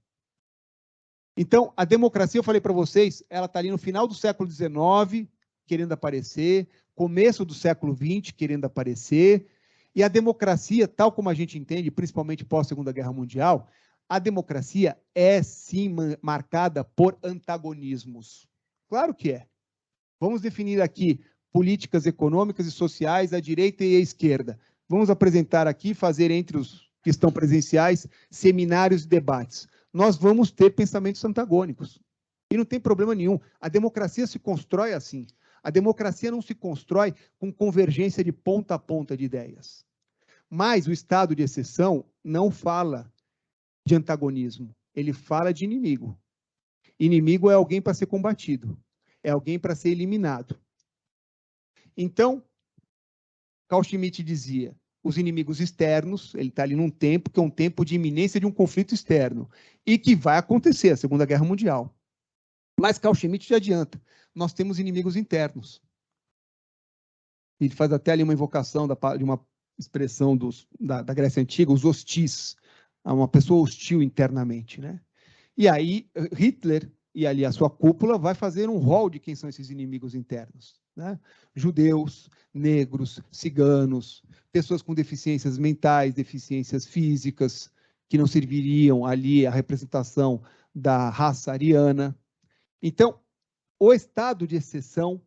Então, a democracia, eu falei para vocês, ela está ali no final do século XIX, querendo aparecer, começo do século XX, querendo aparecer, e a democracia, tal como a gente entende, principalmente pós-Segunda Guerra Mundial, a democracia é, sim, marcada por antagonismos. Claro que é. Vamos definir aqui políticas econômicas e sociais à direita e à esquerda. Vamos apresentar aqui, fazer entre os que estão presenciais, seminários e debates. Nós vamos ter pensamentos antagônicos. E não tem problema nenhum. A democracia se constrói assim. A democracia não se constrói com convergência de ponta a ponta de ideias. Mas o estado de exceção não fala de antagonismo. Ele fala de inimigo. Inimigo é alguém para ser combatido. É alguém para ser eliminado. Então, Carl Schmitt dizia, os inimigos externos, ele está ali num tempo que é um tempo de iminência de um conflito externo, e que vai acontecer, a Segunda Guerra Mundial. Mas Carl Schmitt já adianta, nós temos inimigos internos. Ele faz até ali uma invocação de uma expressão da Grécia Antiga, os hostis, uma pessoa hostil internamente, né? E aí, Hitler e ali a sua cúpula vai fazer um rol de quem são esses inimigos internos, né? Judeus, negros, ciganos, pessoas com deficiências mentais, deficiências físicas, que não serviriam ali à representação da raça ariana. Então, o estado de exceção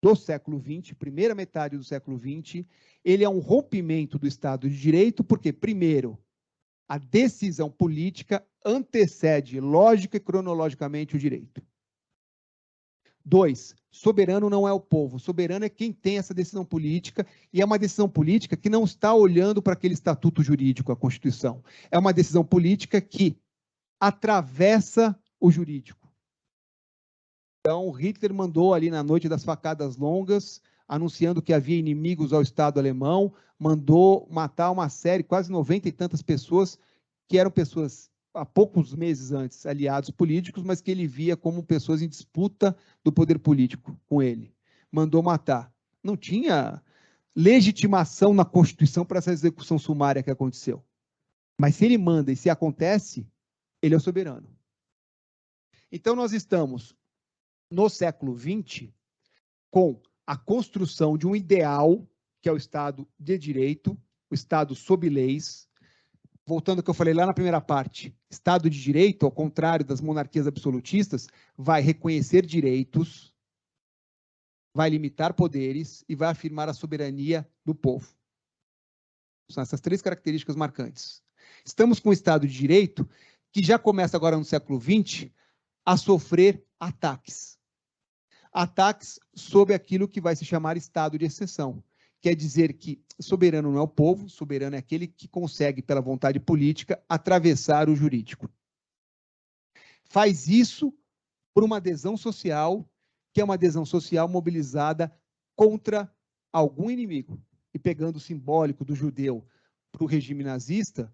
do século XX, primeira metade do século XX, ele é um rompimento do Estado de Direito, porque, primeiro, a decisão política antecede lógica e cronologicamente o direito. 2, soberano não é o povo, soberano é quem tem essa decisão política, e é uma decisão política que não está olhando para aquele estatuto jurídico, a Constituição. É uma decisão política que atravessa o jurídico. Então, Hitler mandou ali na noite das facadas longas, anunciando que havia inimigos ao Estado alemão, mandou matar uma série, quase 90 e tantas pessoas, que eram pessoas, há poucos meses antes, aliados políticos, mas que ele via como pessoas em disputa do poder político com ele. Mandou matar. Não tinha legitimação na Constituição para essa execução sumária que aconteceu. Mas se ele manda e se acontece, ele é o soberano. Então, nós estamos no século XX com a construção de um ideal, que é o Estado de direito, o Estado sob leis. Voltando ao que eu falei lá na primeira parte, Estado de direito, ao contrário das monarquias absolutistas, vai reconhecer direitos, vai limitar poderes e vai afirmar a soberania do povo. São essas três características marcantes. Estamos com o Estado de direito, que já começa agora no século XX a sofrer ataques. Ataques sobre aquilo que vai se chamar Estado de exceção. Quer dizer que soberano não é o povo, soberano é aquele que consegue, pela vontade política, atravessar o jurídico. Faz isso por uma adesão social, que é uma adesão social mobilizada contra algum inimigo. E pegando o simbólico do judeu para o regime nazista,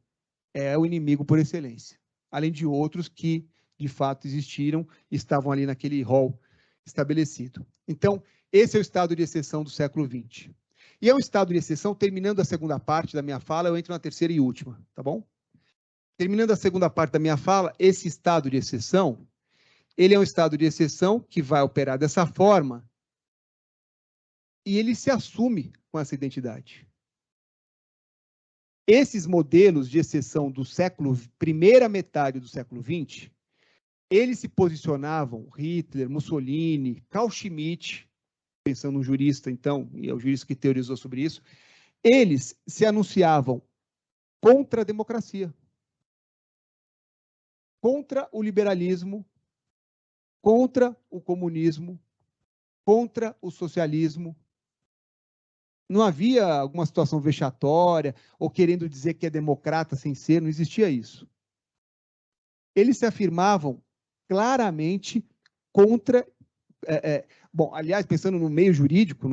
é o inimigo por excelência. Além de outros que, de fato, existiram e estavam ali naquele rol estabelecido. Então, esse é o estado de exceção do século XX. E é um estado de exceção, terminando a segunda parte da minha fala, eu entro na terceira e última, tá bom? Terminando a segunda parte da minha fala, esse estado de exceção, ele é um estado de exceção que vai operar dessa forma e ele se assume com essa identidade. Esses modelos de exceção do século, primeira metade do século XX, eles se posicionavam, Hitler, Mussolini, Carl Schmitt, pensando no jurista, então, e é o jurista que teorizou sobre isso, eles se anunciavam contra a democracia, contra o liberalismo, contra o comunismo, contra o socialismo. Não havia alguma situação vexatória ou querendo dizer que é democrata sem ser, não existia isso. Eles se afirmavam claramente contra... bom, aliás, pensando no meio jurídico,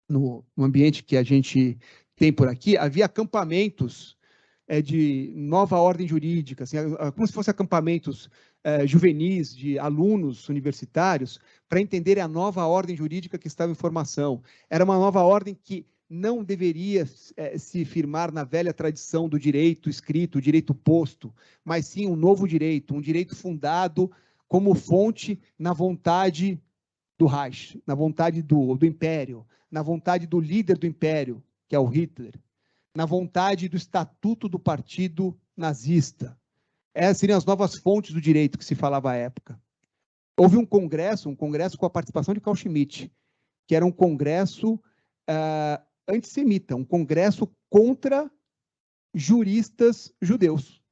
no ambiente que a gente tem por aqui, havia acampamentos de nova ordem jurídica, assim, como se fossem acampamentos juvenis de alunos universitários para entenderem a nova ordem jurídica que estava em formação. Era uma nova ordem que não deveria se firmar na velha tradição do direito escrito, o direito posto, mas sim um novo direito, um direito fundado como fonte na vontade do Reich, na vontade do Império, na vontade do líder do Império, que é o Hitler, na vontade do estatuto do partido nazista. Essas seriam as novas fontes do direito que se falava à época. Houve um congresso com a participação de Carl Schmitt, que era um congresso antissemita, um congresso contra juristas judeus.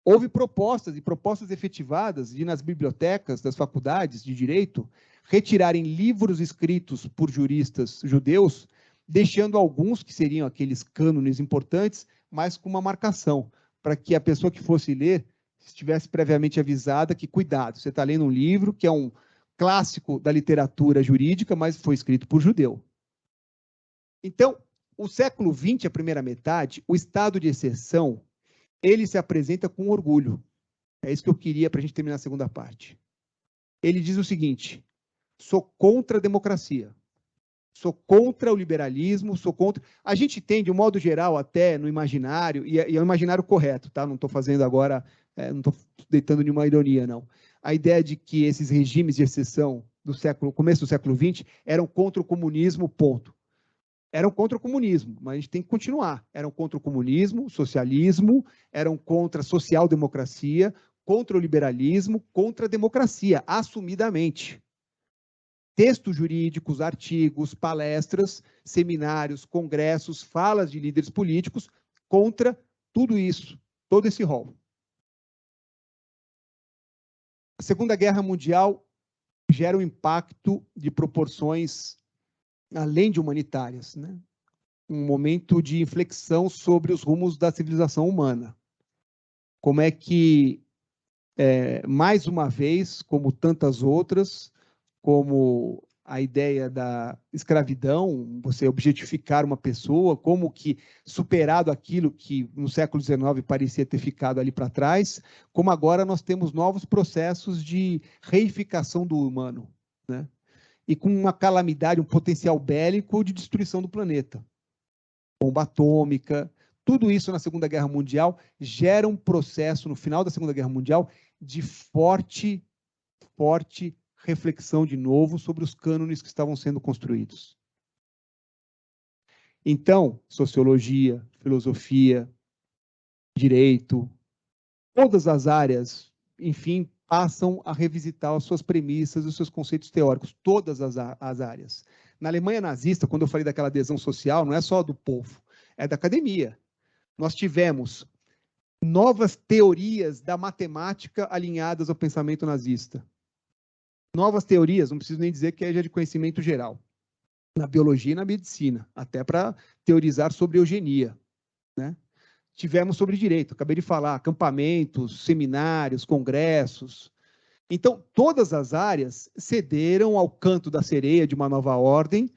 Houve propostas, e propostas efetivadas, de nas bibliotecas das faculdades de direito, retirarem livros escritos por juristas judeus, deixando alguns que seriam aqueles cânones importantes, mas com uma marcação, para que a pessoa que fosse ler estivesse previamente avisada que, cuidado, você está lendo um livro que é um clássico da literatura jurídica, mas foi escrito por judeu. Então, o século XX, a primeira metade, o estado de exceção, ele se apresenta com orgulho. É isso que eu queria para a gente terminar a segunda parte. Ele diz o seguinte: sou contra a democracia, sou contra o liberalismo, sou contra... A gente tem, de um modo geral, até no imaginário, e é o imaginário correto, tá? Não estou fazendo agora, não estou deitando nenhuma ironia, não. A ideia de que esses regimes de exceção do começo do século XX eram contra o comunismo, ponto. Eram contra o comunismo, mas a gente tem que continuar. Eram contra o comunismo, o socialismo, eram contra a social-democracia, contra o liberalismo, contra a democracia, assumidamente. Textos jurídicos, artigos, palestras, seminários, congressos, falas de líderes políticos contra tudo isso, todo esse rol. A Segunda Guerra Mundial gera um impacto de proporções além de humanitárias, né? Um momento de inflexão sobre os rumos da civilização humana. Como é que, mais uma vez, como tantas outras, como a ideia da escravidão, você objetificar uma pessoa, como que, superado aquilo que no século XIX parecia ter ficado ali para trás, como agora nós temos novos processos de reificação do humano, né? E com uma calamidade, um potencial bélico de destruição do planeta. Bomba atômica, tudo isso na Segunda Guerra Mundial gera um processo, no final da Segunda Guerra Mundial, de forte reflexão de novo sobre os cânones que estavam sendo construídos. Então, sociologia, filosofia, direito, todas as áreas, enfim, passam a revisitar as suas premissas, os seus conceitos teóricos, todas as áreas. Na Alemanha nazista, quando eu falei daquela adesão social, não é só do povo, é da academia. Nós tivemos novas teorias da matemática alinhadas ao pensamento nazista. Novas teorias, não preciso nem dizer que é de conhecimento geral, na biologia e na medicina, até para teorizar sobre eugenia, né? Tivemos sobre direito, acabei de falar, acampamentos, seminários, congressos. Então, todas as áreas cederam ao canto da sereia de uma nova ordem,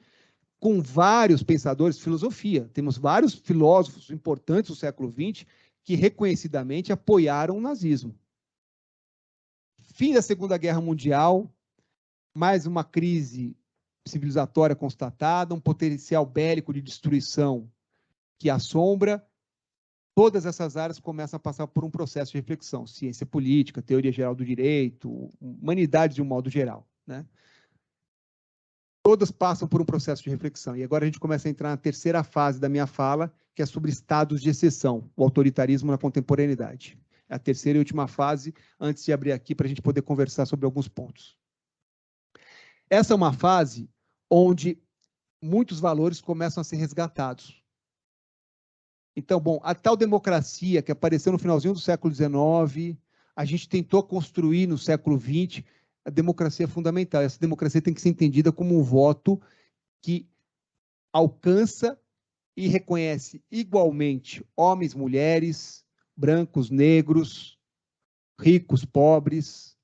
com vários pensadores, filosofia. Temos vários filósofos importantes do século XX que reconhecidamente apoiaram o nazismo. Fim da Segunda Guerra Mundial, mais uma crise civilizatória constatada, um potencial bélico de destruição que assombra. Todas essas áreas começam a passar por um processo de reflexão, ciência política, teoria geral do direito, humanidade de um modo geral, né? Todas passam por um processo de reflexão. E agora a gente começa a entrar na terceira fase da minha fala, que é sobre estados de exceção, o autoritarismo na contemporaneidade. É a terceira e última fase, antes de abrir aqui para a gente poder conversar sobre alguns pontos. Essa é uma fase onde muitos valores começam a ser resgatados. Então, bom, a tal democracia que apareceu no finalzinho do século XIX, a gente tentou construir no século XX, a democracia é fundamental. Essa democracia tem que ser entendida como um voto que alcança e reconhece igualmente homens, mulheres, brancos, negros, ricos, pobres,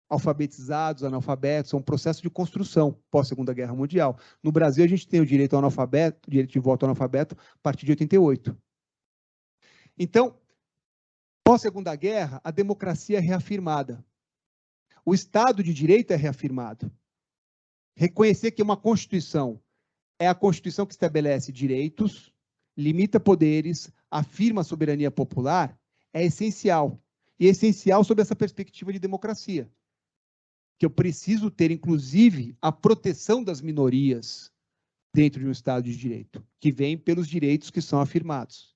alfabetizados, analfabetos. É um processo de construção pós-Segunda Guerra Mundial. No Brasil, a gente tem o direito ao analfabeto, direito de voto ao analfabeto, a partir de 88. Então, pós-Segunda Guerra, a democracia é reafirmada. O Estado de Direito é reafirmado. Reconhecer que uma Constituição é a Constituição que estabelece direitos, limita poderes, afirma a soberania popular, é essencial. E é essencial sob essa perspectiva de democracia. Que eu preciso ter, inclusive, a proteção das minorias dentro de um Estado de Direito, que vem pelos direitos que são afirmados.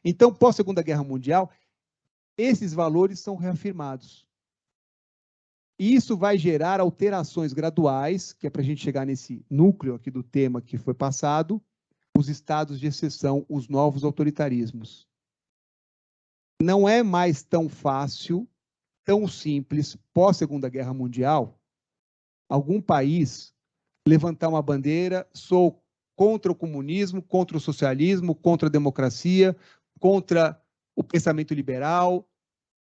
Então, pós-Segunda Guerra Mundial, esses valores são reafirmados. E isso vai gerar alterações graduais, que é para a gente chegar nesse núcleo aqui do tema que foi passado, os estados de exceção, os novos autoritarismos. Não é mais tão fácil, tão simples, pós-Segunda Guerra Mundial, algum país levantar uma bandeira, sou contra o comunismo, contra o socialismo, contra a democracia, contra o pensamento liberal.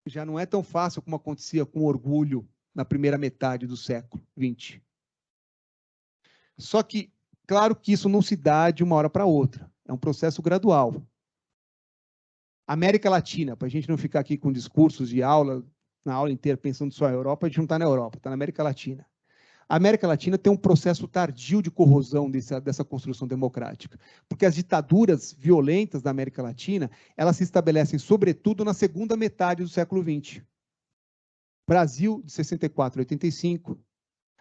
Já não é tão fácil como acontecia com orgulho na primeira metade do século XX. Só que, claro que isso não se dá de uma hora para outra. É um processo gradual. América Latina, para a gente não ficar aqui com discursos de aula, na aula inteira pensando só na Europa, a gente não está na Europa, está na América Latina. A América Latina tem um processo tardio de corrosão dessa construção democrática, porque as ditaduras violentas da América Latina, elas se estabelecem, sobretudo, na segunda metade do século XX. Brasil, de 64 a 85,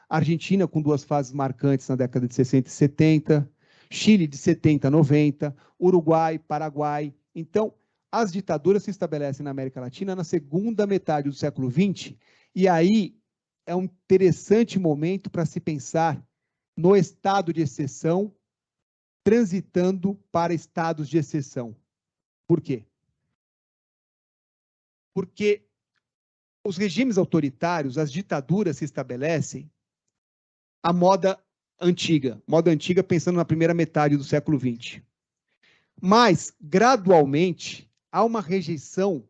Argentina, com duas fases marcantes na década de 60 e 70, Chile, de 70 a 90, Uruguai, Paraguai. Então, as ditaduras se estabelecem na América Latina na segunda metade do século XX, e aí é um interessante momento para se pensar no estado de exceção, transitando para estados de exceção. Por quê? Porque os regimes autoritários, as ditaduras se estabelecem à moda antiga pensando na primeira metade do século XX. Mas, gradualmente, há uma rejeição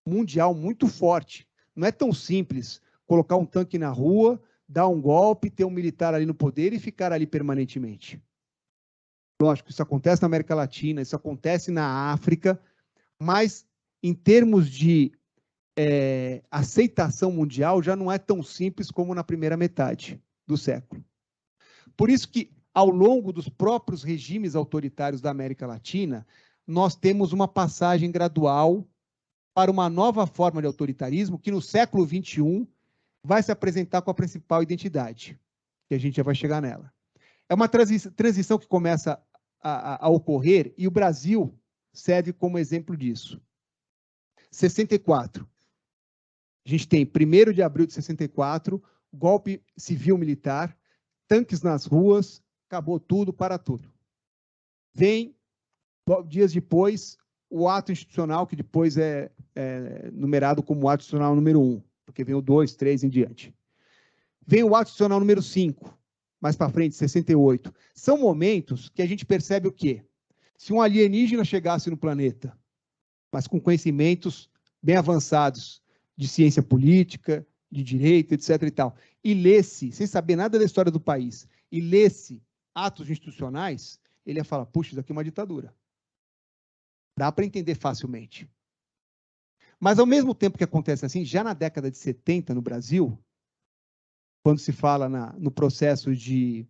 mundial muito forte. Não é tão simples colocar um tanque na rua, dar um golpe, ter um militar ali no poder e ficar ali permanentemente. Lógico, isso acontece na América Latina, isso acontece na África, mas em termos de aceitação mundial já não é tão simples como na primeira metade do século. Por isso que, ao longo dos próprios regimes autoritários da América Latina, nós temos uma passagem gradual para uma nova forma de autoritarismo que no século XXI vai se apresentar com a principal identidade, que a gente já vai chegar nela. É uma transição que começa a ocorrer e o Brasil serve como exemplo disso. 64. A gente tem 1º de abril de 64, golpe civil-militar, tanques nas ruas, acabou tudo, para tudo. Vem, dias depois, o ato institucional, que depois é numerado como ato institucional número 1, porque vem o 2, 3 em diante. Vem o ato institucional número 5, mais para frente, 68. São momentos que a gente percebe o quê? Se um alienígena chegasse no planeta, mas com conhecimentos bem avançados de ciência política, de direito, etc. e tal, e lesse, sem saber nada da história do país, e lesse atos institucionais, ele ia falar, puxa, isso aqui é uma ditadura. Dá para entender facilmente. Mas, ao mesmo tempo que acontece assim, já na década de 70, no Brasil, quando se fala no processo de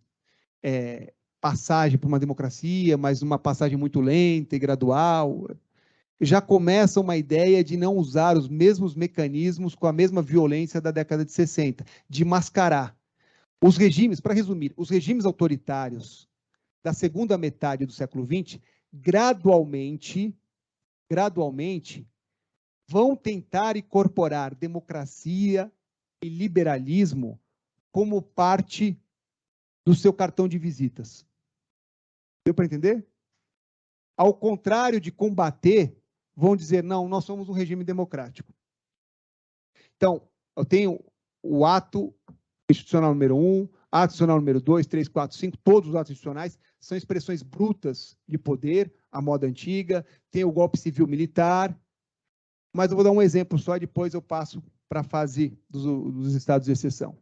passagem para uma democracia, mas uma passagem muito lenta e gradual, já começa uma ideia de não usar os mesmos mecanismos com a mesma violência da década de 60, de mascarar. Os regimes, para resumir, os regimes autoritários da segunda metade do século XX, gradualmente, vão tentar incorporar democracia e liberalismo como parte do seu cartão de visitas. Deu para entender? Ao contrário de combater, vão dizer, não, nós somos um regime democrático. Então, eu tenho o ato institucional número 1, ato institucional número 2, 3, 4, 5, todos os atos institucionais são expressões brutas de poder, a moda antiga, tem o golpe civil-militar, mas eu vou dar um exemplo só e depois eu passo para a fase dos estados de exceção.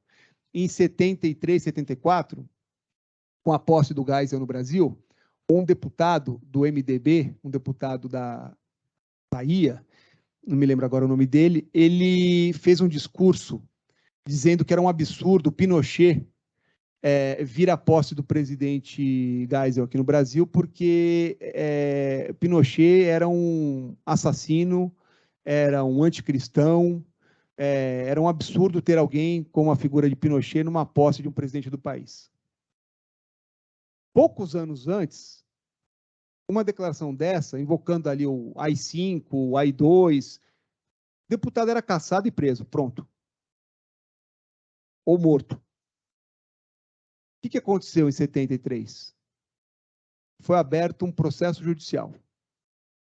Em 73, 74, com a posse do Geisel no Brasil, um deputado do MDB, um deputado da Bahia, não me lembro agora o nome dele, ele fez um discurso dizendo que era um absurdo Pinochet vir à posse do presidente Geisel aqui no Brasil, porque Pinochet era um assassino, era um anticristão, era um absurdo ter alguém com a figura de Pinochet numa posse de um presidente do país. Poucos anos antes, uma declaração dessa, invocando ali o AI-5, o AI-2, o deputado era caçado e preso, pronto. Ou morto. O que aconteceu em 73? Foi aberto um processo judicial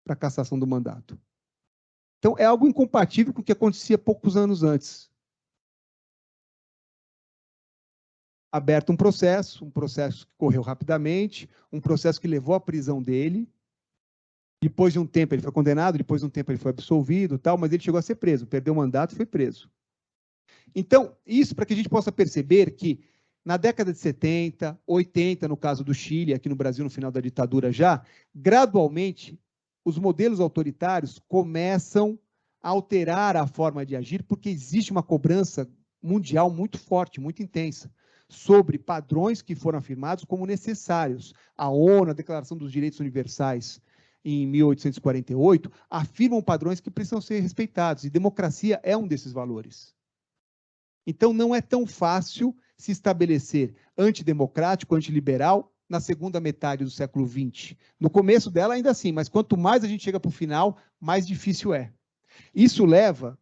para cassação do mandato. Então, é algo incompatível com o que acontecia poucos anos antes. Aberto um processo que correu rapidamente, um processo que levou à prisão dele. Depois de um tempo ele foi condenado, depois de um tempo ele foi absolvido, tal, mas ele chegou a ser preso, perdeu o mandato e foi preso. Então, isso para que a gente possa perceber que na década de 70, 80, no caso do Chile, aqui no Brasil, no final da ditadura já, gradualmente, os modelos autoritários começam a alterar a forma de agir, porque existe uma cobrança mundial muito forte, muito intensa, sobre padrões que foram afirmados como necessários. A ONU, a Declaração dos Direitos Universais, em 1848, afirmam padrões que precisam ser respeitados, e democracia é um desses valores. Então, não é tão fácil se estabelecer antidemocrático, antiliberal, na segunda metade do século XX. No começo dela, ainda assim, mas quanto mais a gente chega para o final, mais difícil é. Isso leva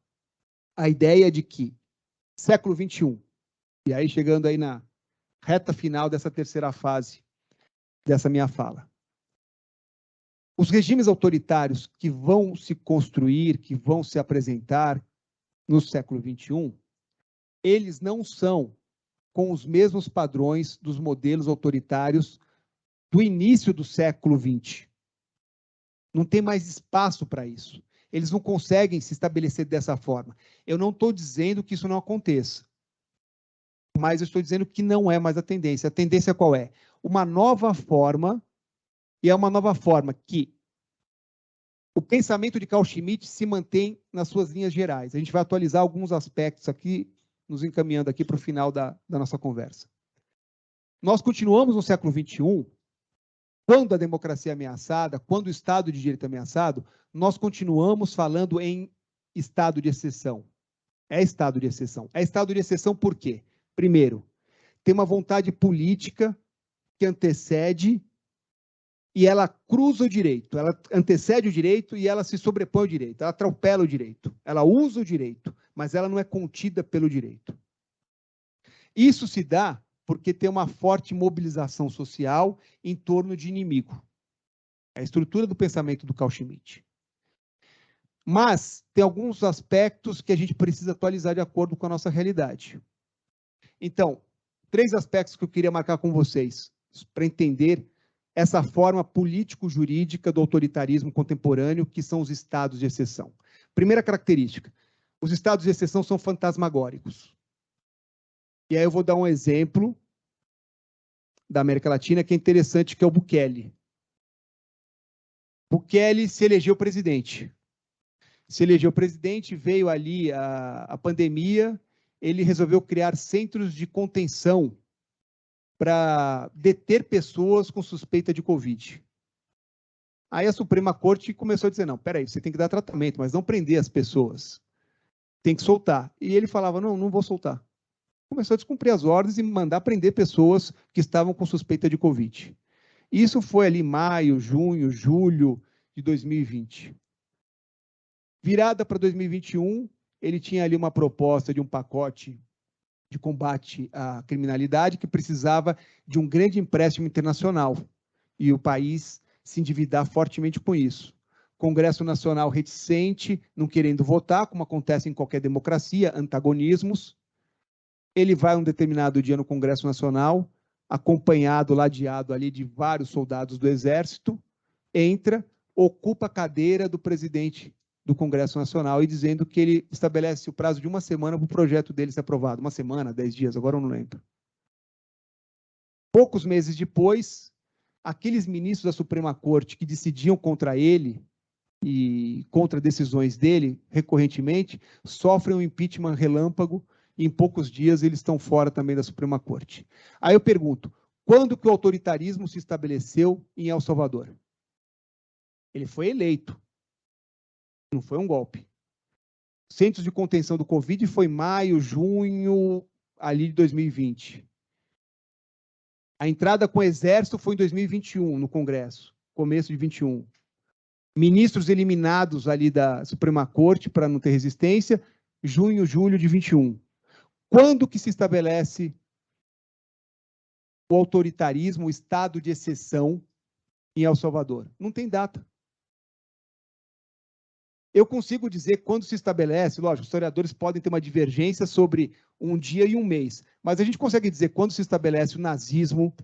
à ideia de que século XXI, e aí chegando aí na reta final dessa terceira fase dessa minha fala, os regimes autoritários que vão se construir, que vão se apresentar no século XXI, eles não são com os mesmos padrões dos modelos autoritários do início do século XX. Não tem mais espaço para isso. Eles não conseguem se estabelecer dessa forma. Eu não estou dizendo que isso não aconteça, mas eu estou dizendo que não é mais a tendência. A tendência qual é? Uma nova forma, e é uma nova forma que o pensamento de Carl Schmitt se mantém nas suas linhas gerais. A gente vai atualizar alguns aspectos aqui, nos encaminhando aqui para o final da nossa conversa. Nós continuamos no século XXI, quando a democracia é ameaçada, quando o Estado de Direito é ameaçado, nós continuamos falando em estado de exceção. É estado de exceção. É estado de exceção por quê? Primeiro, tem uma vontade política que antecede e ela cruza o direito. Ela antecede o direito e ela se sobrepõe ao direito. Ela atropela o direito. Ela usa o direito, mas ela não é contida pelo direito. Isso se dá porque tem uma forte mobilização social em torno de inimigo. É a estrutura do pensamento do Carl Schmitt. Mas tem alguns aspectos que a gente precisa atualizar de acordo com a nossa realidade. Então, 3 aspectos que eu queria marcar com vocês, para entender essa forma político-jurídica do autoritarismo contemporâneo, que são os estados de exceção. Primeira característica, os estados de exceção são fantasmagóricos. E aí eu vou dar um exemplo da América Latina que é interessante, que é o Bukele. Bukele se elegeu presidente. Se elegeu presidente, veio ali a pandemia, ele resolveu criar centros de contenção para deter pessoas com suspeita de Covid. Aí a Suprema Corte começou a dizer, não, peraí, você tem que dar tratamento, mas não prender as pessoas. Tem que soltar. E ele falava, não, não vou soltar. Começou a descumprir as ordens e mandar prender pessoas que estavam com suspeita de Covid. Isso foi ali maio, junho, julho de 2020. Virada para 2021, ele tinha ali uma proposta de um pacote de combate à criminalidade que precisava de um grande empréstimo internacional e o país se endividar fortemente com isso. Congresso Nacional reticente, não querendo votar, como acontece em qualquer democracia, antagonismos. Ele vai um determinado dia no Congresso Nacional, acompanhado, ladeado ali de vários soldados do Exército, entra, ocupa a cadeira do presidente do Congresso Nacional e dizendo que ele estabelece o prazo de 1 semana para o projeto dele ser aprovado. 1 semana, 10 dias, agora eu não lembro. Poucos meses depois, aqueles ministros da Suprema Corte que decidiam contra ele e contra decisões dele, recorrentemente, sofrem um impeachment relâmpago e em poucos dias eles estão fora também da Suprema Corte. Aí eu pergunto, quando que o autoritarismo se estabeleceu em El Salvador? Ele foi eleito. Não foi um golpe. Centros de contenção do Covid foi maio, junho, ali de 2020. A entrada com o Exército foi em 2021, no Congresso, começo de 21. Ministros eliminados ali da Suprema Corte para não ter resistência, junho, julho de 21. Quando que se estabelece o autoritarismo, o estado de exceção em El Salvador? Não tem data. Eu consigo dizer quando se estabelece, lógico, os historiadores podem ter uma divergência sobre um dia e um mês, mas a gente consegue dizer quando se estabelece o nazismo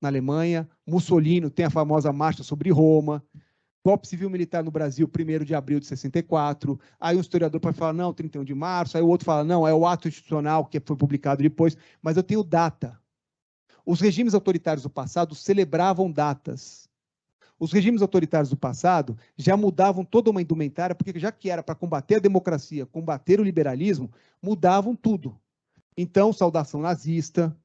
na Alemanha, Mussolini tem a famosa marcha sobre Roma, golpe civil-militar no Brasil, 1º de abril de 64, aí um historiador pode falar, não, 31 de março, aí o outro fala, não, é o ato institucional que foi publicado depois, mas eu tenho data. Os regimes autoritários do passado celebravam datas. Os regimes autoritários do passado já mudavam toda uma indumentária, porque já que era para combater a democracia, combater o liberalismo, mudavam tudo. Então, saudação nazista,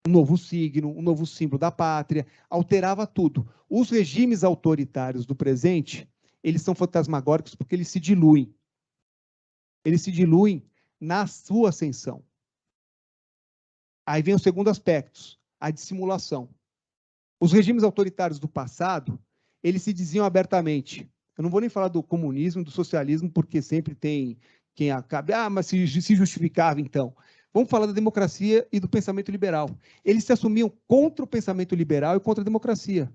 um novo signo, um novo símbolo da pátria, alterava tudo. Os regimes autoritários do presente, eles são fantasmagóricos porque eles se diluem. Eles se diluem na sua ascensão. Aí vem o segundo aspecto, a dissimulação. Os regimes autoritários do passado, eles se diziam abertamente. Eu não vou nem falar do comunismo, do socialismo, porque sempre tem quem acabe. Ah, mas se justificava, então. Vamos falar da democracia e do pensamento liberal. Eles se assumiam contra o pensamento liberal e contra a democracia.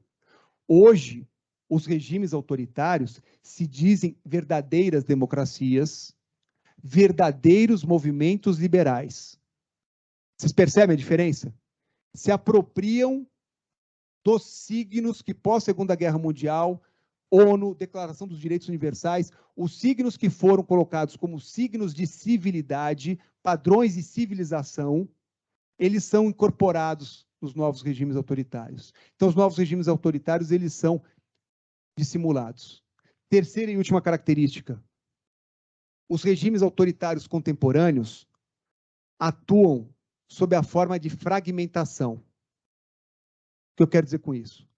Hoje, os regimes autoritários se dizem verdadeiras democracias, verdadeiros movimentos liberais. Vocês percebem a diferença? Se apropriam dos signos que pós-Segunda Guerra Mundial, ONU, Declaração dos Direitos Universais, os signos que foram colocados como signos de civilidade, padrões de civilização, eles são incorporados nos novos regimes autoritários. Então, os novos regimes autoritários, eles são dissimulados. Terceira e última característica, os regimes autoritários contemporâneos atuam sob a forma de fragmentação. O que eu quero dizer com isso?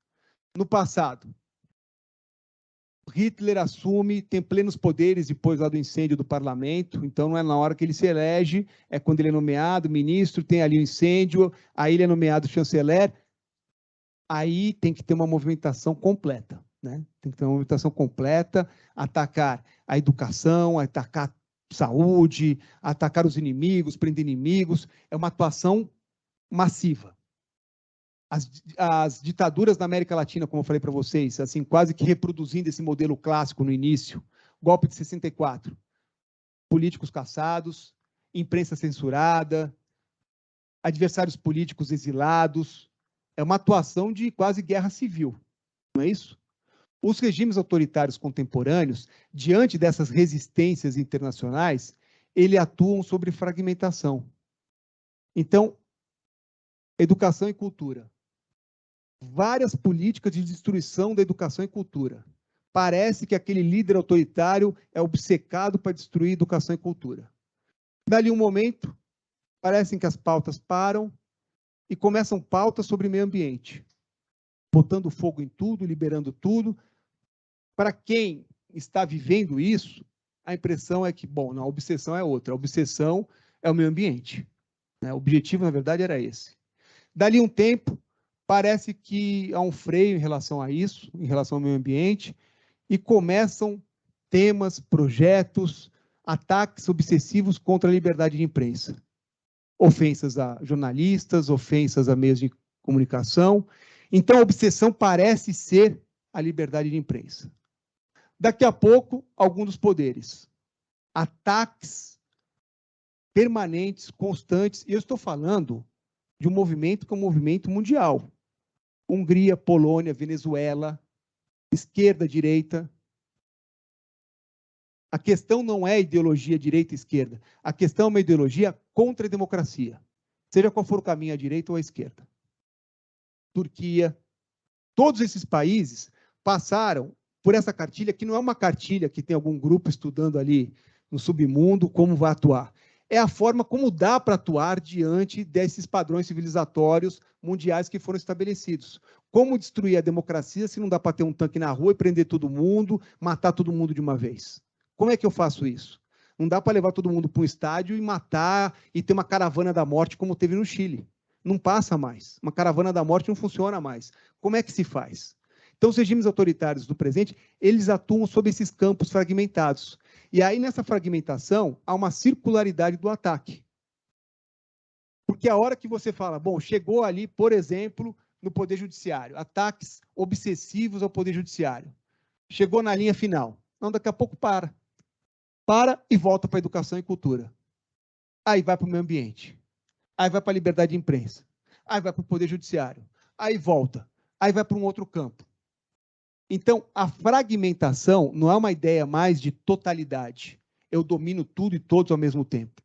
No passado, Hitler assume, tem plenos poderes depois lá do incêndio do parlamento, então não é na hora que ele se elege, é quando ele é nomeado ministro, tem ali o incêndio, aí ele é nomeado chanceler, aí tem que ter uma movimentação completa, né? Tem que ter uma movimentação completa, atacar a educação, atacar a saúde, atacar os inimigos, prender inimigos, é uma atuação massiva. As ditaduras na América Latina, como eu falei para vocês, assim, quase que reproduzindo esse modelo clássico no início, golpe de 64, políticos caçados, imprensa censurada, adversários políticos exilados, é uma atuação de quase guerra civil, não é isso? Os regimes autoritários contemporâneos, diante dessas resistências internacionais, eles atuam sobre fragmentação. Então, educação e cultura. Várias políticas de destruição da educação e cultura. Parece que aquele líder autoritário é obcecado para destruir educação e cultura. Dali um momento, parecem que as pautas param e começam pautas sobre meio ambiente, botando fogo em tudo, liberando tudo. Para quem está vivendo isso, a impressão é que, bom, não, a obsessão é outra. A obsessão é o meio ambiente, né? O objetivo, na verdade, era esse. Dali um tempo, parece que há um freio em relação a isso, em relação ao meio ambiente, e começam temas, projetos, ataques obsessivos contra a liberdade de imprensa. Ofensas a jornalistas, ofensas a meios de comunicação. Então, a obsessão parece ser a liberdade de imprensa. Daqui a pouco, alguns dos poderes. Ataques permanentes, constantes, e eu estou falando de um movimento que é um movimento mundial. Hungria, Polônia, Venezuela, esquerda, direita. A questão não é ideologia direita e esquerda. A questão é uma ideologia contra a democracia. Seja qual for o caminho, à direita ou à esquerda. Turquia. Todos esses países passaram por essa cartilha, que não é uma cartilha que tem algum grupo estudando ali no submundo como vai atuar. É a forma como dá para atuar diante desses padrões civilizatórios mundiais que foram estabelecidos. Como destruir a democracia se não dá para ter um tanque na rua e prender todo mundo, matar todo mundo de uma vez? Como é que eu faço isso? Não dá para levar todo mundo para um estádio e matar e ter uma caravana da morte como teve no Chile. Não passa mais. Uma caravana da morte não funciona mais. Como é que se faz? Então, os regimes autoritários do presente, eles atuam sobre esses campos fragmentados. E aí, nessa fragmentação, há uma circularidade do ataque. Porque a hora que você fala, bom, chegou ali, por exemplo, no Poder Judiciário, ataques obsessivos ao Poder Judiciário. Chegou na linha final. Não, daqui a pouco para. Para e volta para a educação e cultura. Aí vai para o meio ambiente. Aí vai para a liberdade de imprensa. Aí vai para o Poder Judiciário. Aí volta. Aí vai para um outro campo. Então, a fragmentação não é uma ideia mais de totalidade. Eu domino tudo e todos ao mesmo tempo.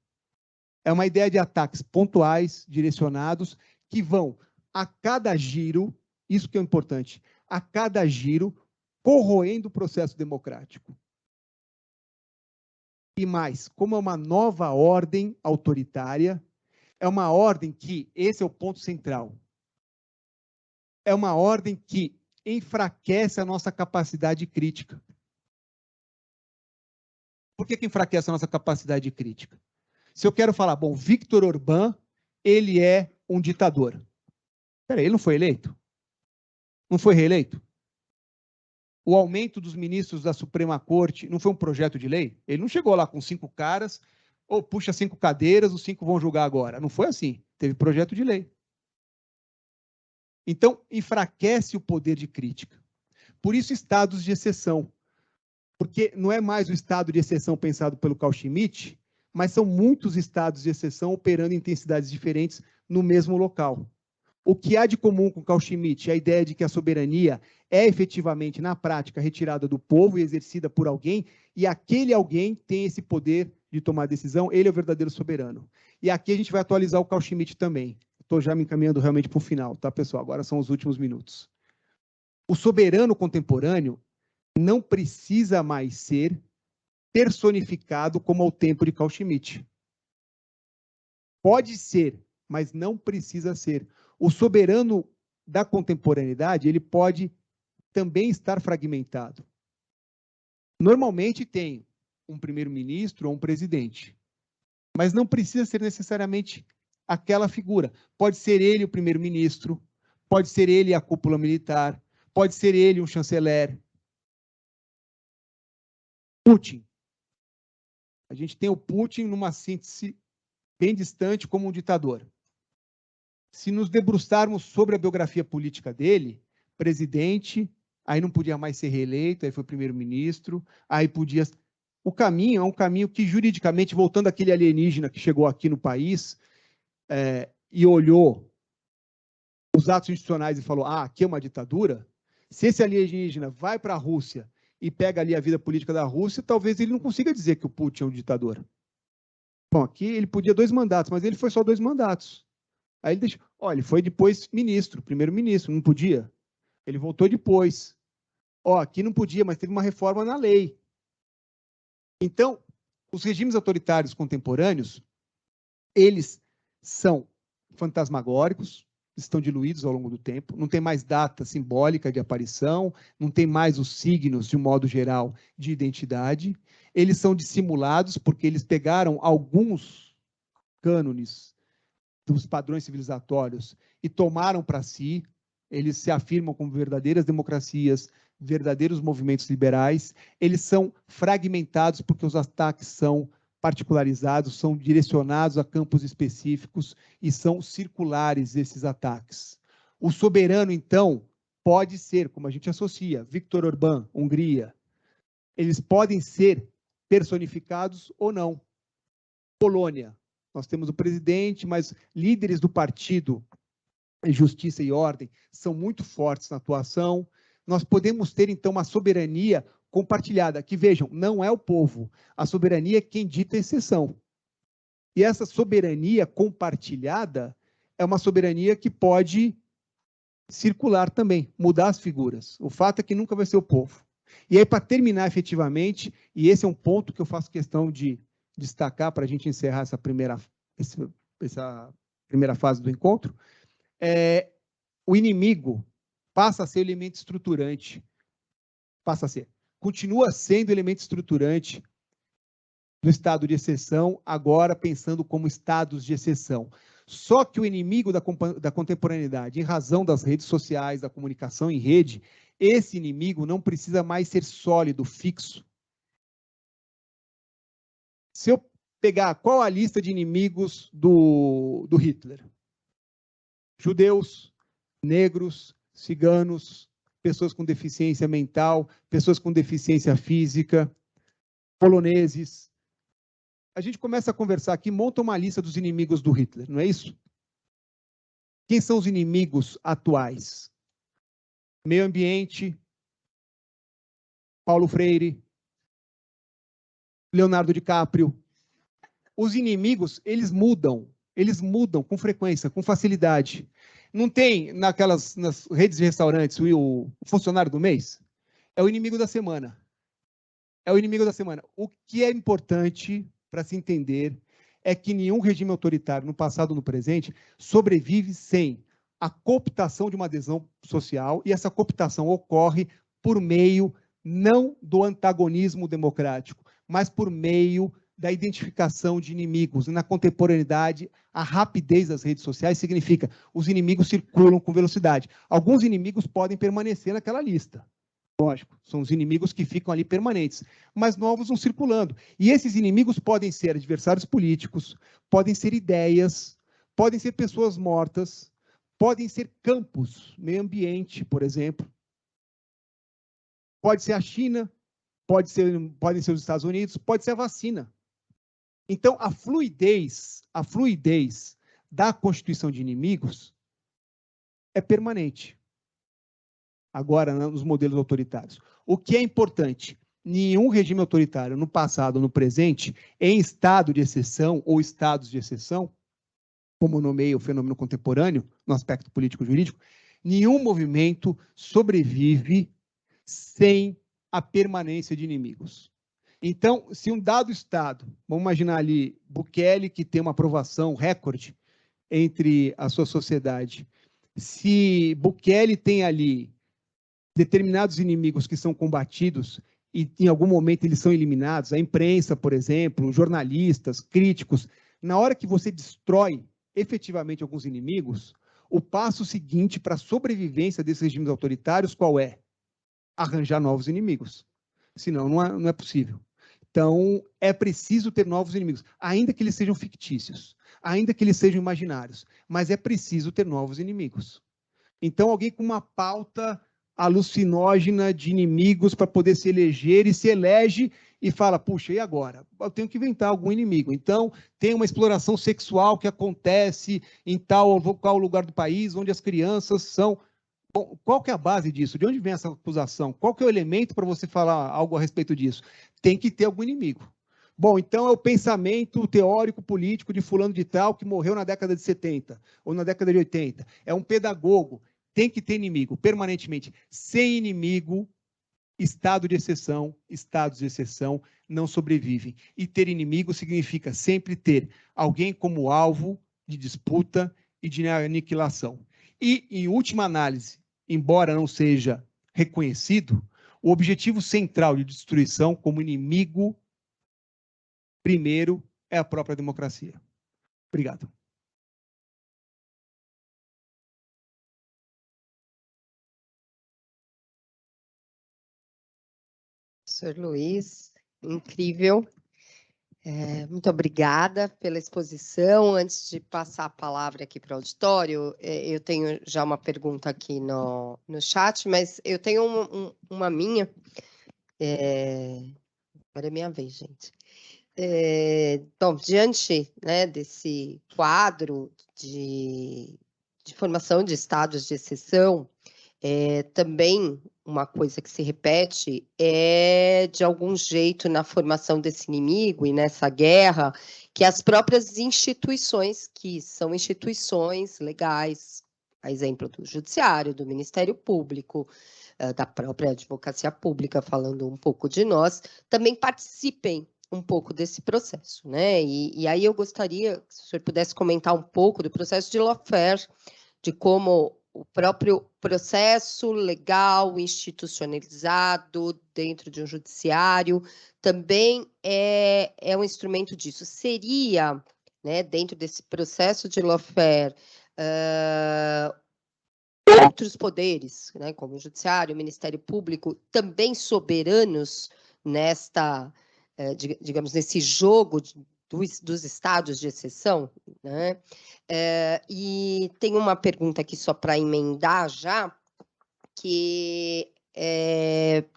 É uma ideia de ataques pontuais, direcionados, que vão, a cada giro, isso que é importante, a cada giro, corroendo o processo democrático. E mais, como é uma nova ordem autoritária, é uma ordem que, esse é o ponto central, é uma ordem que enfraquece a nossa capacidade crítica. Por que enfraquece a nossa capacidade crítica? Se eu quero falar, bom, Viktor Orbán, ele é um ditador. Peraí, ele não foi eleito? Não foi reeleito? O aumento dos ministros da Suprema Corte não foi um projeto de lei? Ele não chegou lá com 5 caras, ou puxa 5 cadeiras, os 5 vão julgar agora. Não foi assim. Teve projeto de lei. Então, enfraquece o poder de crítica. Por isso, estados de exceção. Porque não é mais o estado de exceção pensado pelo Carl Schmitt, mas são muitos estados de exceção operando em intensidades diferentes no mesmo local. O que há de comum com Carl Schmitt é a ideia de que a soberania é efetivamente, na prática, retirada do povo e exercida por alguém, e aquele alguém tem esse poder de tomar decisão, ele é o verdadeiro soberano. E aqui a gente vai atualizar o Carl Schmitt também. Estou já me encaminhando realmente para o final, tá, pessoal? Agora são os últimos minutos. O soberano contemporâneo não precisa mais ser personificado como ao tempo de Carl Schmitt. Pode ser, mas não precisa ser. O soberano da contemporaneidade, ele pode também estar fragmentado. Normalmente tem um primeiro-ministro ou um presidente, mas não precisa ser necessariamente aquela figura. Pode ser ele o primeiro-ministro, pode ser ele a cúpula militar, pode ser ele um chanceler. Putin. A gente tem o Putin numa síntese bem distante como um ditador. Se nos debruçarmos sobre a biografia política dele, presidente, aí não podia mais ser reeleito, aí foi primeiro-ministro, aí podia... O caminho é um caminho que, juridicamente, voltando àquele alienígena que chegou aqui no país e olhou os atos institucionais e falou, aqui é uma ditadura, se esse alienígena vai para a Rússia e pega ali a vida política da Rússia, talvez ele não consiga dizer que o Putin é um ditador. Bom, aqui ele podia 2 mandatos, mas ele foi só 2 mandatos. Aí ele deixou, ele foi depois ministro, primeiro-ministro, não podia. Ele voltou depois. Aqui não podia, mas teve uma reforma na lei. Então, os regimes autoritários contemporâneos, eles são fantasmagóricos, estão diluídos ao longo do tempo, não tem mais data simbólica de aparição, não tem mais os signos, de um modo geral, de identidade. Eles são dissimulados porque eles pegaram alguns cânones dos padrões civilizatórios e tomaram para si. Eles se afirmam como verdadeiras democracias, verdadeiros movimentos liberais. Eles são fragmentados porque os ataques são particularizados, são direcionados a campos específicos e são circulares esses ataques. O soberano, então, pode ser, como a gente associa, Viktor Orbán, Hungria. Eles podem ser personificados ou não. Polônia, nós temos o presidente, mas líderes do partido Justiça e Ordem são muito fortes na atuação. Nós podemos ter, então, uma soberania compartilhada, que, vejam, não é o povo. A soberania é quem dita a exceção. E essa soberania compartilhada é uma soberania que pode circular também, mudar as figuras. O fato é que nunca vai ser o povo. E aí, para terminar efetivamente, e esse é um ponto que eu faço questão de destacar para a gente encerrar essa primeira fase do encontro, o inimigo passa a ser elemento estruturante, continua sendo elemento estruturante do estado de exceção, agora pensando como estados de exceção. Só que o inimigo da contemporaneidade, em razão das redes sociais, da comunicação em rede, esse inimigo não precisa mais ser sólido, fixo. Se eu pegar qual a lista de inimigos do Hitler? Judeus, negros, ciganos, pessoas com deficiência mental, pessoas com deficiência física, poloneses. A gente começa a conversar aqui, monta uma lista dos inimigos do Hitler, não é isso? Quem são os inimigos atuais? Meio ambiente, Paulo Freire, Leonardo DiCaprio. Os inimigos, eles mudam com frequência, com facilidade. Não tem nas redes de restaurantes o funcionário do mês? É o inimigo da semana. É o inimigo da semana. O que é importante para se entender é que nenhum regime autoritário, no passado ou no presente, sobrevive sem a cooptação de uma adesão social, e essa cooptação ocorre por meio não do antagonismo democrático, mas por meio da identificação de inimigos. Na contemporaneidade, a rapidez das redes sociais significa os inimigos circulam com velocidade. Alguns inimigos podem permanecer naquela lista. Lógico, são os inimigos que ficam ali permanentes, mas novos vão circulando. E esses inimigos podem ser adversários políticos, podem ser ideias, podem ser pessoas mortas, podem ser campos, meio ambiente, por exemplo. Pode ser a China, podem ser os Estados Unidos, pode ser a vacina. Então, a fluidez da constituição de inimigos é permanente. Agora, nos modelos autoritários. O que é importante? Nenhum regime autoritário, no passado ou no presente, em estado de exceção ou estados de exceção, como nomeia o fenômeno contemporâneo, no aspecto político-jurídico, nenhum movimento sobrevive sem a permanência de inimigos. Então, se um dado estado, vamos imaginar ali Bukele, que tem uma aprovação recorde entre a sua sociedade, se Bukele tem ali determinados inimigos que são combatidos e em algum momento eles são eliminados, a imprensa, por exemplo, jornalistas, críticos, na hora que você destrói efetivamente alguns inimigos, o passo seguinte para a sobrevivência desses regimes autoritários, qual é? Arranjar novos inimigos. Senão, não é possível. Então, é preciso ter novos inimigos, ainda que eles sejam fictícios, ainda que eles sejam imaginários, mas é preciso ter novos inimigos. Então, alguém com uma pauta alucinógena de inimigos para poder se eleger e se elege e fala, puxa, e agora? Eu tenho que inventar algum inimigo. Então, tem uma exploração sexual que acontece em tal ou qual lugar do país, onde as crianças são... Bom, qual que é a base disso? De onde vem essa acusação? Qual que é o elemento para você falar algo a respeito disso? Tem que ter algum inimigo. Bom, então é o pensamento teórico político de fulano de tal que morreu na década de 70 ou na década de 80. É um pedagogo. Tem que ter inimigo, permanentemente. Sem inimigo, estados de exceção não sobrevivem. E ter inimigo significa sempre ter alguém como alvo de disputa e de aniquilação. E, em última análise, embora não seja reconhecido, o objetivo central de destruição como inimigo primeiro é a própria democracia. Obrigado. Professor Luiz, incrível. Muito obrigada pela exposição. Antes de passar a palavra aqui para o auditório, eu tenho já uma pergunta aqui no chat, mas eu tenho uma minha. Agora é minha vez, gente. Bom, diante, né, desse quadro de formação de estados de exceção, também uma coisa que se repete é, de algum jeito, na formação desse inimigo e nessa guerra, que as próprias instituições, que são instituições legais, a exemplo do Judiciário, do Ministério Público, da própria advocacia pública, falando um pouco de nós, também participem um pouco desse processo, né? E aí eu gostaria que o senhor pudesse comentar um pouco do processo de lawfare, de como o próprio processo legal institucionalizado dentro de um judiciário também é um instrumento disso. Seria, né, dentro desse processo de lawfare, outros poderes, né, como o Judiciário, o Ministério Público, também soberanos nesta, digamos, nesse jogo dos estados de exceção, né? E tem uma pergunta aqui só para emendar já, que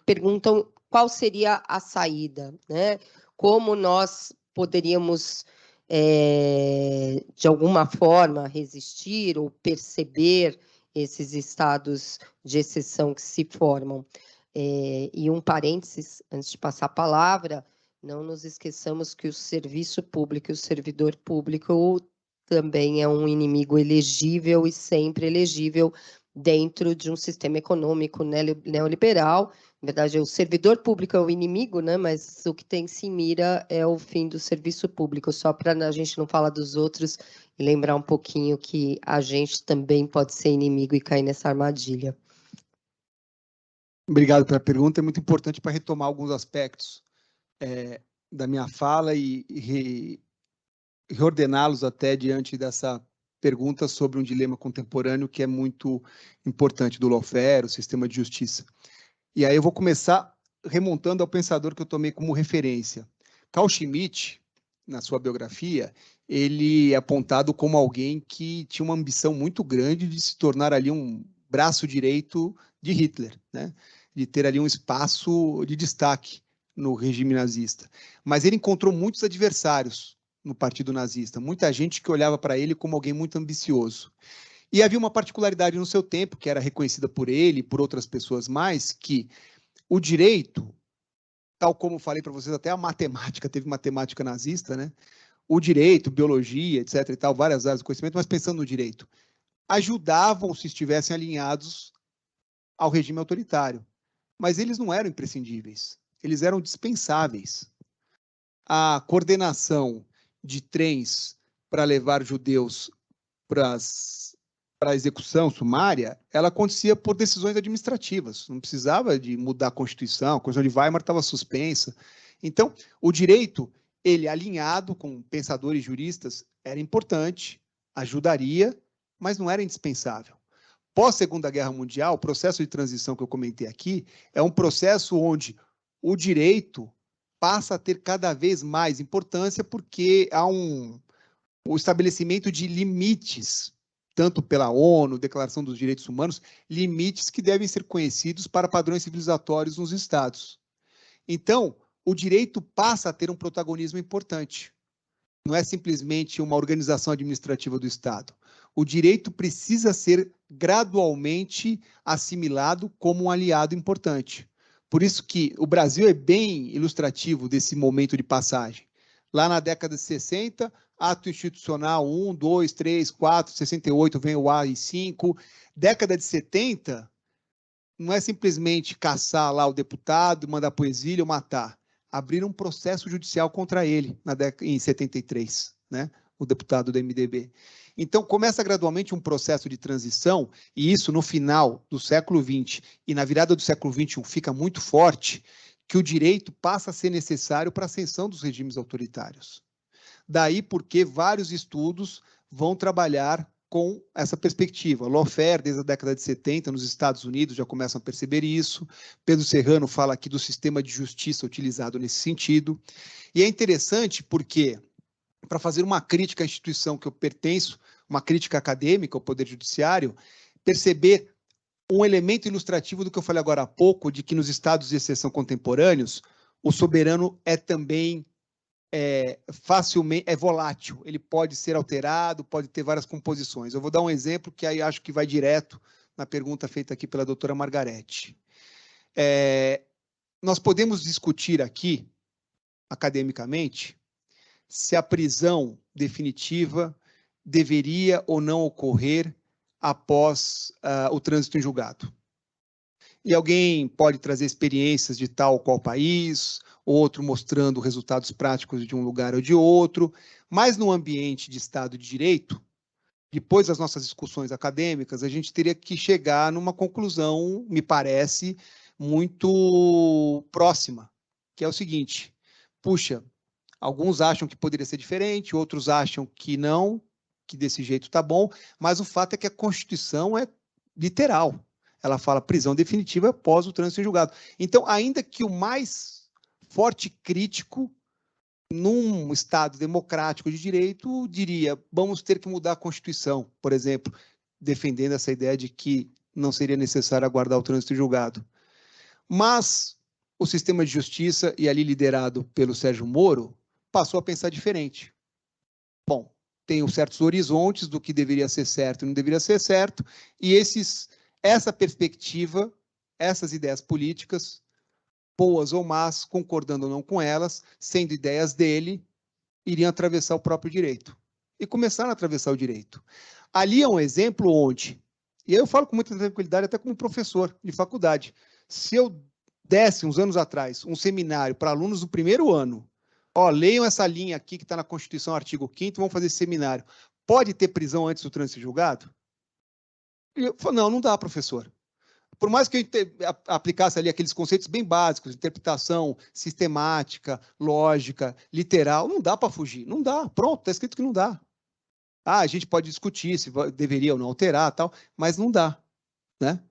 perguntam qual seria a saída, né? Como nós poderíamos, de alguma forma, resistir ou perceber esses estados de exceção que se formam. E um parênteses, antes de passar a palavra, não nos esqueçamos que o serviço público e o servidor público também é um inimigo elegível e sempre elegível dentro de um sistema econômico neoliberal. Na verdade, o servidor público é o inimigo, né? Mas o que tem se mira é o fim do serviço público, só para a gente não falar dos outros e lembrar um pouquinho que a gente também pode ser inimigo e cair nessa armadilha. Obrigado pela pergunta, é muito importante para retomar alguns aspectos da minha fala e reordená-los até diante dessa pergunta sobre um dilema contemporâneo que é muito importante do lawfare, o sistema de justiça. E aí eu vou começar remontando ao pensador que eu tomei como referência. Carl Schmitt, na sua biografia, ele é apontado como alguém que tinha uma ambição muito grande de se tornar ali um braço direito de Hitler, né? De ter ali um espaço de destaque no regime nazista. Mas ele encontrou muitos adversários no partido nazista, muita gente que olhava para ele como alguém muito ambicioso. E havia uma particularidade no seu tempo, que era reconhecida por ele e por outras pessoas mais, que o direito, tal como falei para vocês, até a matemática, teve matemática nazista, né? O direito, biologia, etc. e tal, várias áreas do conhecimento, mas pensando no direito, ajudavam se estivessem alinhados ao regime autoritário. Mas eles não eram imprescindíveis, eles eram dispensáveis. A coordenação de trens para levar judeus para para a execução sumária, ela acontecia por decisões administrativas, não precisava de mudar a Constituição de Weimar estava suspensa. Então, o direito, ele alinhado com pensadores juristas, era importante, ajudaria, mas não era indispensável. Pós-Segunda Guerra Mundial, o processo de transição que eu comentei aqui, é um processo onde o direito passa a ter cada vez mais importância porque há o estabelecimento de limites, tanto pela ONU, Declaração dos Direitos Humanos, limites que devem ser conhecidos para padrões civilizatórios nos Estados. Então, o direito passa a ter um protagonismo importante. Não é simplesmente uma organização administrativa do Estado. O direito precisa ser gradualmente assimilado como um aliado importante. Por isso que o Brasil é bem ilustrativo desse momento de passagem. Lá na década de 60, ato institucional 1, 2, 3, 4, 68, vem o AI-5. Década de 70, não é simplesmente caçar lá o deputado, mandar para o exílio ou matar. Abriram um processo judicial contra ele em 73, né? O deputado do MDB. Então, começa gradualmente um processo de transição, e isso no final do século XX e na virada do século XXI fica muito forte, que o direito passa a ser necessário para a ascensão dos regimes autoritários. Daí porque vários estudos vão trabalhar com essa perspectiva. Lawfare, desde a década de 70, nos Estados Unidos, já começam a perceber isso. Pedro Serrano fala aqui do sistema de justiça utilizado nesse sentido. E é interessante porque, para fazer uma crítica à instituição que eu pertenço, uma crítica acadêmica ao Poder Judiciário, perceber um elemento ilustrativo do que eu falei agora há pouco, de que nos estados de exceção contemporâneos, o soberano é também facilmente, é volátil, ele pode ser alterado, pode ter várias composições. Eu vou dar um exemplo que aí acho que vai direto na pergunta feita aqui pela doutora Margarete. Nós podemos discutir aqui, academicamente, se a prisão definitiva deveria ou não ocorrer após o trânsito em julgado. E alguém pode trazer experiências de tal ou qual país, outro mostrando resultados práticos de um lugar ou de outro, mas no ambiente de Estado de Direito, depois das nossas discussões acadêmicas, a gente teria que chegar numa conclusão, me parece, muito próxima, que é o seguinte: puxa, alguns acham que poderia ser diferente, outros acham que não, que desse jeito está bom, mas o fato é que a Constituição é literal. Ela fala prisão definitiva após o trânsito em julgado. Então, ainda que o mais forte crítico, num Estado democrático de direito, diria, vamos ter que mudar a Constituição, por exemplo, defendendo essa ideia de que não seria necessário aguardar o trânsito em julgado. Mas o sistema de justiça, e ali liderado pelo Sérgio Moro, passou a pensar diferente. Bom, tem certos horizontes do que deveria ser certo e não deveria ser certo, e essa perspectiva, essas ideias políticas, boas ou más, concordando ou não com elas, sendo ideias dele, iriam atravessar o próprio direito. E começaram a atravessar o direito. Ali é um exemplo onde, e aí eu falo com muita tranquilidade, até como professor de faculdade, se eu desse, uns anos atrás, um seminário para alunos do primeiro ano, leiam essa linha aqui que está na Constituição, artigo 5º, vamos fazer esse seminário. Pode ter prisão antes do trânsito julgado? E eu falo, não dá, professor. Por mais que eu aplicasse ali aqueles conceitos bem básicos, interpretação sistemática, lógica, literal, não dá para fugir, não dá, pronto, está escrito que não dá. A gente pode discutir se deveria ou não alterar, tal, mas não dá, né?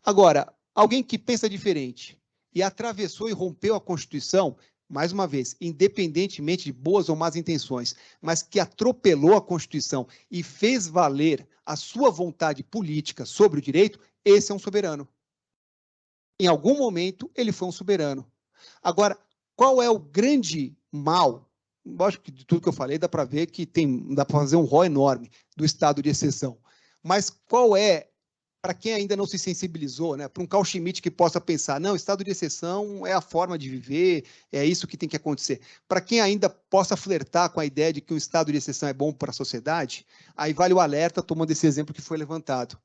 Agora, alguém que pensa diferente e atravessou e rompeu a Constituição, mais uma vez, independentemente de boas ou más intenções, mas que atropelou a Constituição e fez valer a sua vontade política sobre o direito, esse é um soberano. Em algum momento, ele foi um soberano. Agora, qual é o grande mal? Acho que de tudo que eu falei, dá para ver que dá para fazer um rol enorme do estado de exceção. Mas qual é, para quem ainda não se sensibilizou, né, para um Carl Schmitt que possa pensar, não, estado de exceção é a forma de viver, é isso que tem que acontecer. Para quem ainda possa flertar com a ideia de que um estado de exceção é bom para a sociedade, aí vale o alerta, tomando esse exemplo que foi levantado.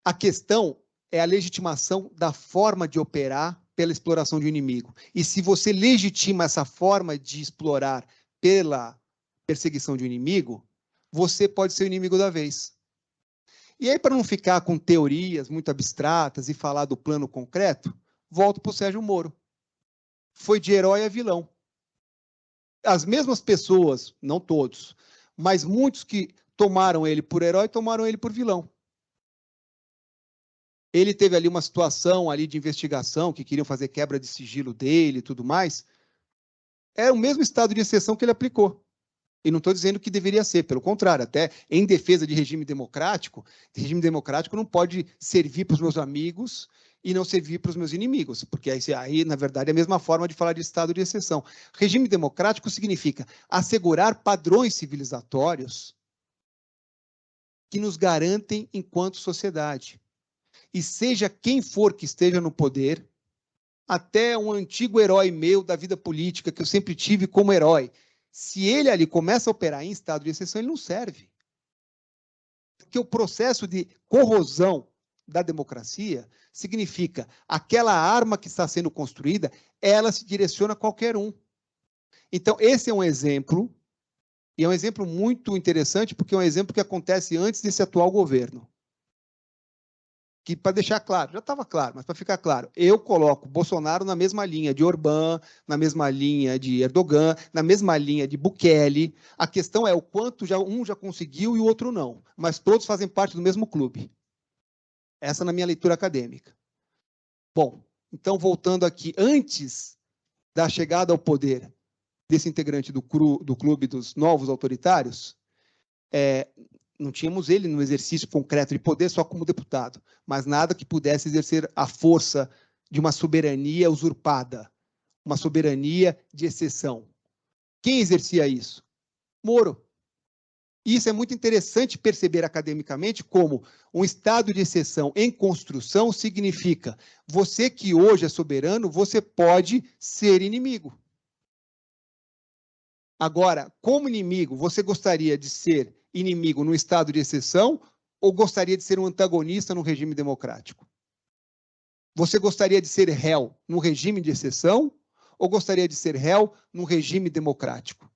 A questão é a legitimação da forma de operar pela exploração de um inimigo. E se você legitima essa forma de explorar pela perseguição de um inimigo, você pode ser o inimigo da vez. E aí, para não ficar com teorias muito abstratas e falar do plano concreto, volto para o Sérgio Moro. Foi de herói a vilão. As mesmas pessoas, não todos, mas muitos que tomaram ele por herói, tomaram ele por vilão. Ele teve ali uma situação ali de investigação, que queriam fazer quebra de sigilo dele e tudo mais. É o mesmo estado de exceção que ele aplicou. E não estou dizendo que deveria ser, pelo contrário, até em defesa de regime democrático não pode servir para os meus amigos e não servir para os meus inimigos, porque aí, na verdade, é a mesma forma de falar de estado de exceção. Regime democrático significa assegurar padrões civilizatórios que nos garantem enquanto sociedade. E seja quem for que esteja no poder, até um antigo herói meu da vida política, que eu sempre tive como herói, se ele ali começa a operar em estado de exceção, ele não serve. Porque o processo de corrosão da democracia significa aquela arma que está sendo construída, ela se direciona a qualquer um. Então, esse é um exemplo, e é um exemplo muito interessante, porque é um exemplo que acontece antes desse atual governo. Que, para deixar claro, já estava claro, mas para ficar claro, eu coloco Bolsonaro na mesma linha de Orbán, na mesma linha de Erdogan, na mesma linha de Bukele. A questão é o quanto um já conseguiu e o outro não, mas todos fazem parte do mesmo clube. Essa na minha leitura acadêmica. Bom, então voltando aqui, antes da chegada ao poder desse integrante do clube dos novos autoritários, não tínhamos ele no exercício concreto de poder só como deputado, mas nada que pudesse exercer a força de uma soberania usurpada, uma soberania de exceção. Quem exercia isso? Moro. Isso é muito interessante perceber academicamente como um estado de exceção em construção significa você que hoje é soberano, você pode ser inimigo. Agora, como inimigo, você gostaria de ser inimigo no estado de exceção ou gostaria de ser um antagonista no regime democrático? Você gostaria de ser réu no regime de exceção ou gostaria de ser réu no regime democrático?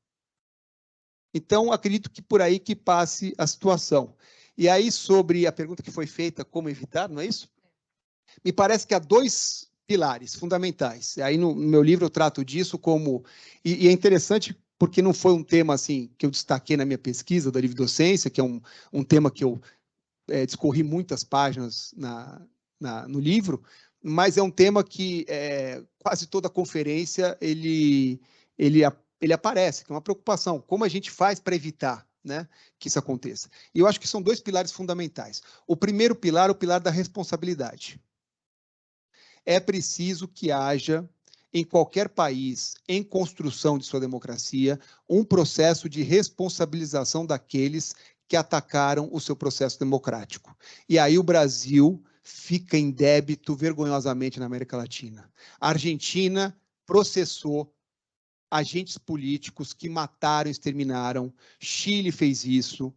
Então, acredito que por aí que passe a situação. E aí, sobre a pergunta que foi feita, como evitar, não é isso? Me parece que há dois pilares fundamentais. Aí, no meu livro, eu trato disso como... E é interessante porque não foi um tema assim que eu destaquei na minha pesquisa da livre-docência, que é um tema que eu discorri muitas páginas no livro, mas é um tema que quase toda conferência ele aparece, que é uma preocupação. Como a gente faz para evitar, né, que isso aconteça? E eu acho que são dois pilares fundamentais. O primeiro pilar é o pilar da responsabilidade. É preciso que haja, em qualquer país, em construção de sua democracia, um processo de responsabilização daqueles que atacaram o seu processo democrático. E aí o Brasil fica em débito vergonhosamente na América Latina. A Argentina processou agentes políticos que mataram, exterminaram. Chile fez isso.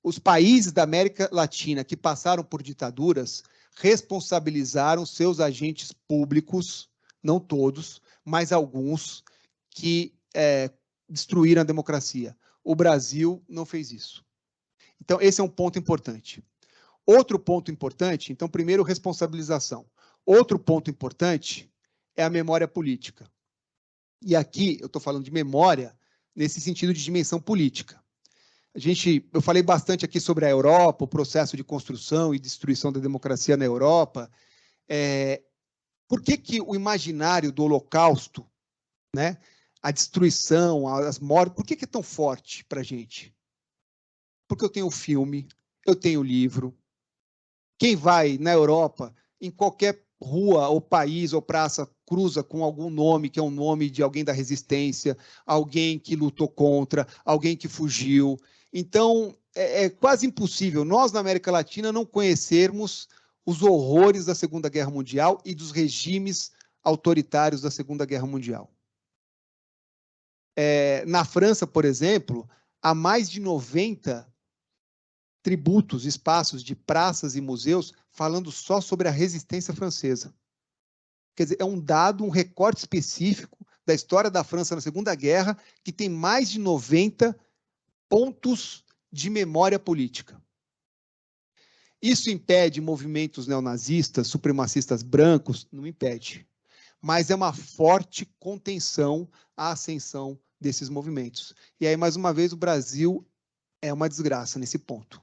Os países da América Latina que passaram por ditaduras responsabilizaram seus agentes públicos, não todos, mas alguns, que destruíram a democracia. O Brasil não fez isso. Então, esse é um ponto importante. Outro ponto importante, então, primeiro, responsabilização. Outro ponto importante é a memória política. E aqui eu estou falando de memória nesse sentido de dimensão política. Eu falei bastante aqui sobre a Europa, o processo de construção e destruição da democracia na Europa. Por que o imaginário do Holocausto, né, a destruição, as mortes, por que é tão forte para a gente? Porque eu tenho o filme, eu tenho o livro. Quem vai na Europa, em qualquer rua ou país ou praça, cruza com algum nome, que é um nome de alguém da resistência, alguém que lutou contra, alguém que fugiu. Então, é quase impossível nós, na América Latina, não conhecermos os horrores da Segunda Guerra Mundial e dos regimes autoritários da Segunda Guerra Mundial. Na França, por exemplo, há mais de 90 tributos, espaços de praças e museus falando só sobre a resistência francesa. Quer dizer, é um dado, um recorte específico da história da França na Segunda Guerra, que tem mais de 90 pontos de memória política. Isso impede movimentos neonazistas, supremacistas brancos? Não impede. Mas é uma forte contenção à ascensão desses movimentos. E aí, mais uma vez, o Brasil é uma desgraça nesse ponto.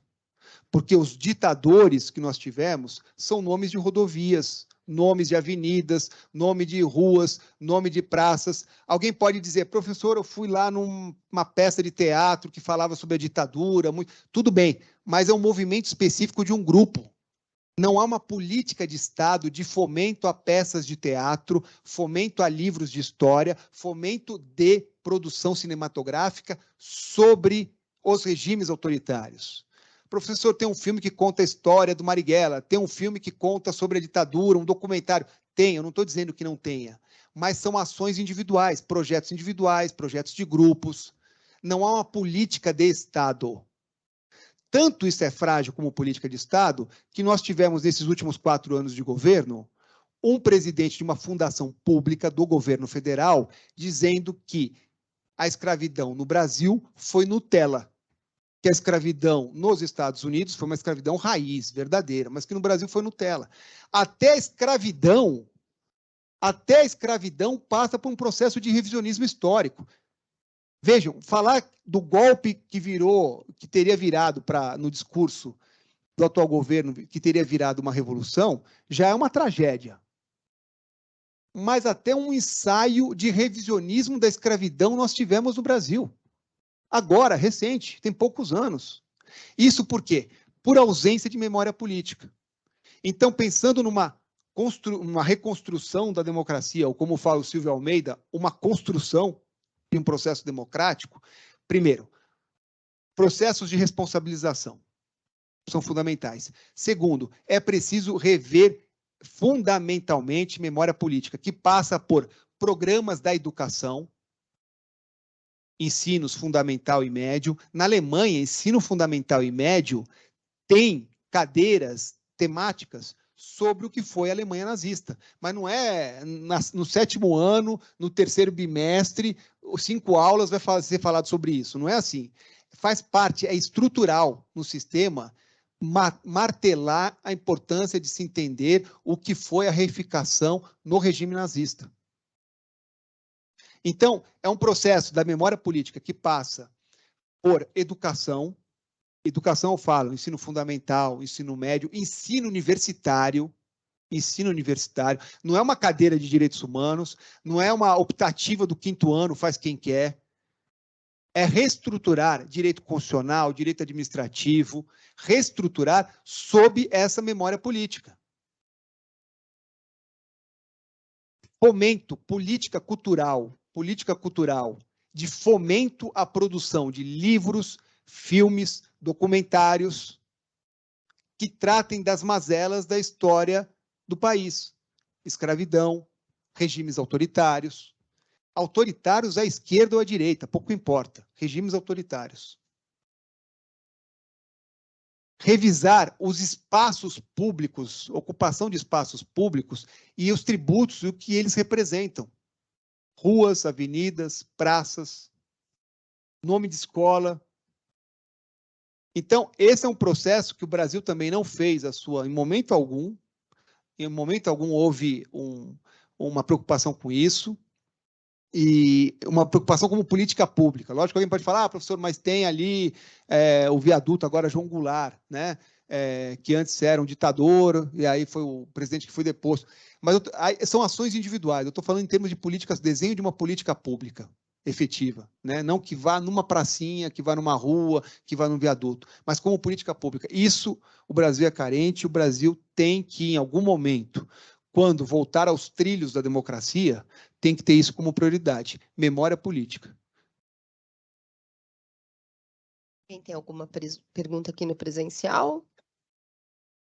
Porque os ditadores que nós tivemos são nomes de rodovias, nomes de avenidas, nome de ruas, nome de praças. Alguém pode dizer, professor, eu fui lá numa peça de teatro que falava sobre a ditadura. Tudo bem, mas é um movimento específico de um grupo. Não há uma política de Estado de fomento a peças de teatro, fomento a livros de história, fomento de produção cinematográfica sobre os regimes autoritários. Professor, tem um filme que conta a história do Marighella, tem um filme que conta sobre a ditadura, um documentário. Tem, eu não estou dizendo que não tenha, mas são ações individuais, projetos de grupos. Não há uma política de Estado. Tanto isso é frágil como política de Estado, que nós tivemos, nesses últimos 4 anos de governo, um presidente de uma fundação pública do governo federal dizendo que a escravidão no Brasil foi Nutella, que a escravidão nos Estados Unidos foi uma escravidão raiz, verdadeira, mas que no Brasil foi Nutella. Até a escravidão passa por um processo de revisionismo histórico. Vejam, falar do golpe que teria virado no discurso do atual governo, que teria virado uma revolução, já é uma tragédia. Mas até um ensaio de revisionismo da escravidão nós tivemos no Brasil. Agora, recente, tem poucos anos. Isso por quê? Por ausência de memória política. Então, pensando numa reconstrução da democracia, ou como fala o Silvio Almeida, uma construção de um processo democrático, primeiro, processos de responsabilização são fundamentais. Segundo, é preciso rever fundamentalmente memória política, que passa por programas da educação, ensinos fundamental e médio. Na Alemanha, ensino fundamental e médio tem cadeiras temáticas sobre o que foi a Alemanha nazista. Mas não é no 7º ano, no 3º bimestre, 5 aulas vai ser falado sobre isso. Não é assim. Faz parte, é estrutural no sistema, martelar a importância de se entender o que foi a reificação no regime nazista. Então, é um processo da memória política que passa por educação. Educação, eu falo, ensino fundamental, ensino médio, ensino universitário. Ensino universitário. Não é uma cadeira de direitos humanos, não é uma optativa do 5º ano, faz quem quer. É reestruturar direito constitucional, direito administrativo, reestruturar sob essa memória política. Fomento, política cultural de fomento à produção de livros, filmes, documentários que tratem das mazelas da história do país. Escravidão, regimes autoritários. Autoritários à esquerda ou à direita, pouco importa. Regimes autoritários. Revisar os espaços públicos, ocupação de espaços públicos e os tributos e o que eles representam. Ruas, avenidas, praças, nome de escola. Então, esse é um processo que o Brasil também não fez em momento algum. Em momento algum houve uma preocupação com isso. E uma preocupação como política pública. Lógico que alguém pode falar, professor, mas tem ali o viaduto, agora João Goulart, né? Que antes era um ditador, e aí foi o presidente que foi deposto. Mas são ações individuais. Eu estou falando em termos de políticas, desenho de uma política pública efetiva, né? Não que vá numa pracinha, que vá numa rua, que vá num viaduto, mas como política pública. Isso o Brasil é carente, o Brasil tem que, em algum momento, quando voltar aos trilhos da democracia, tem que ter isso como prioridade, memória política. Quem tem alguma pergunta aqui no presencial?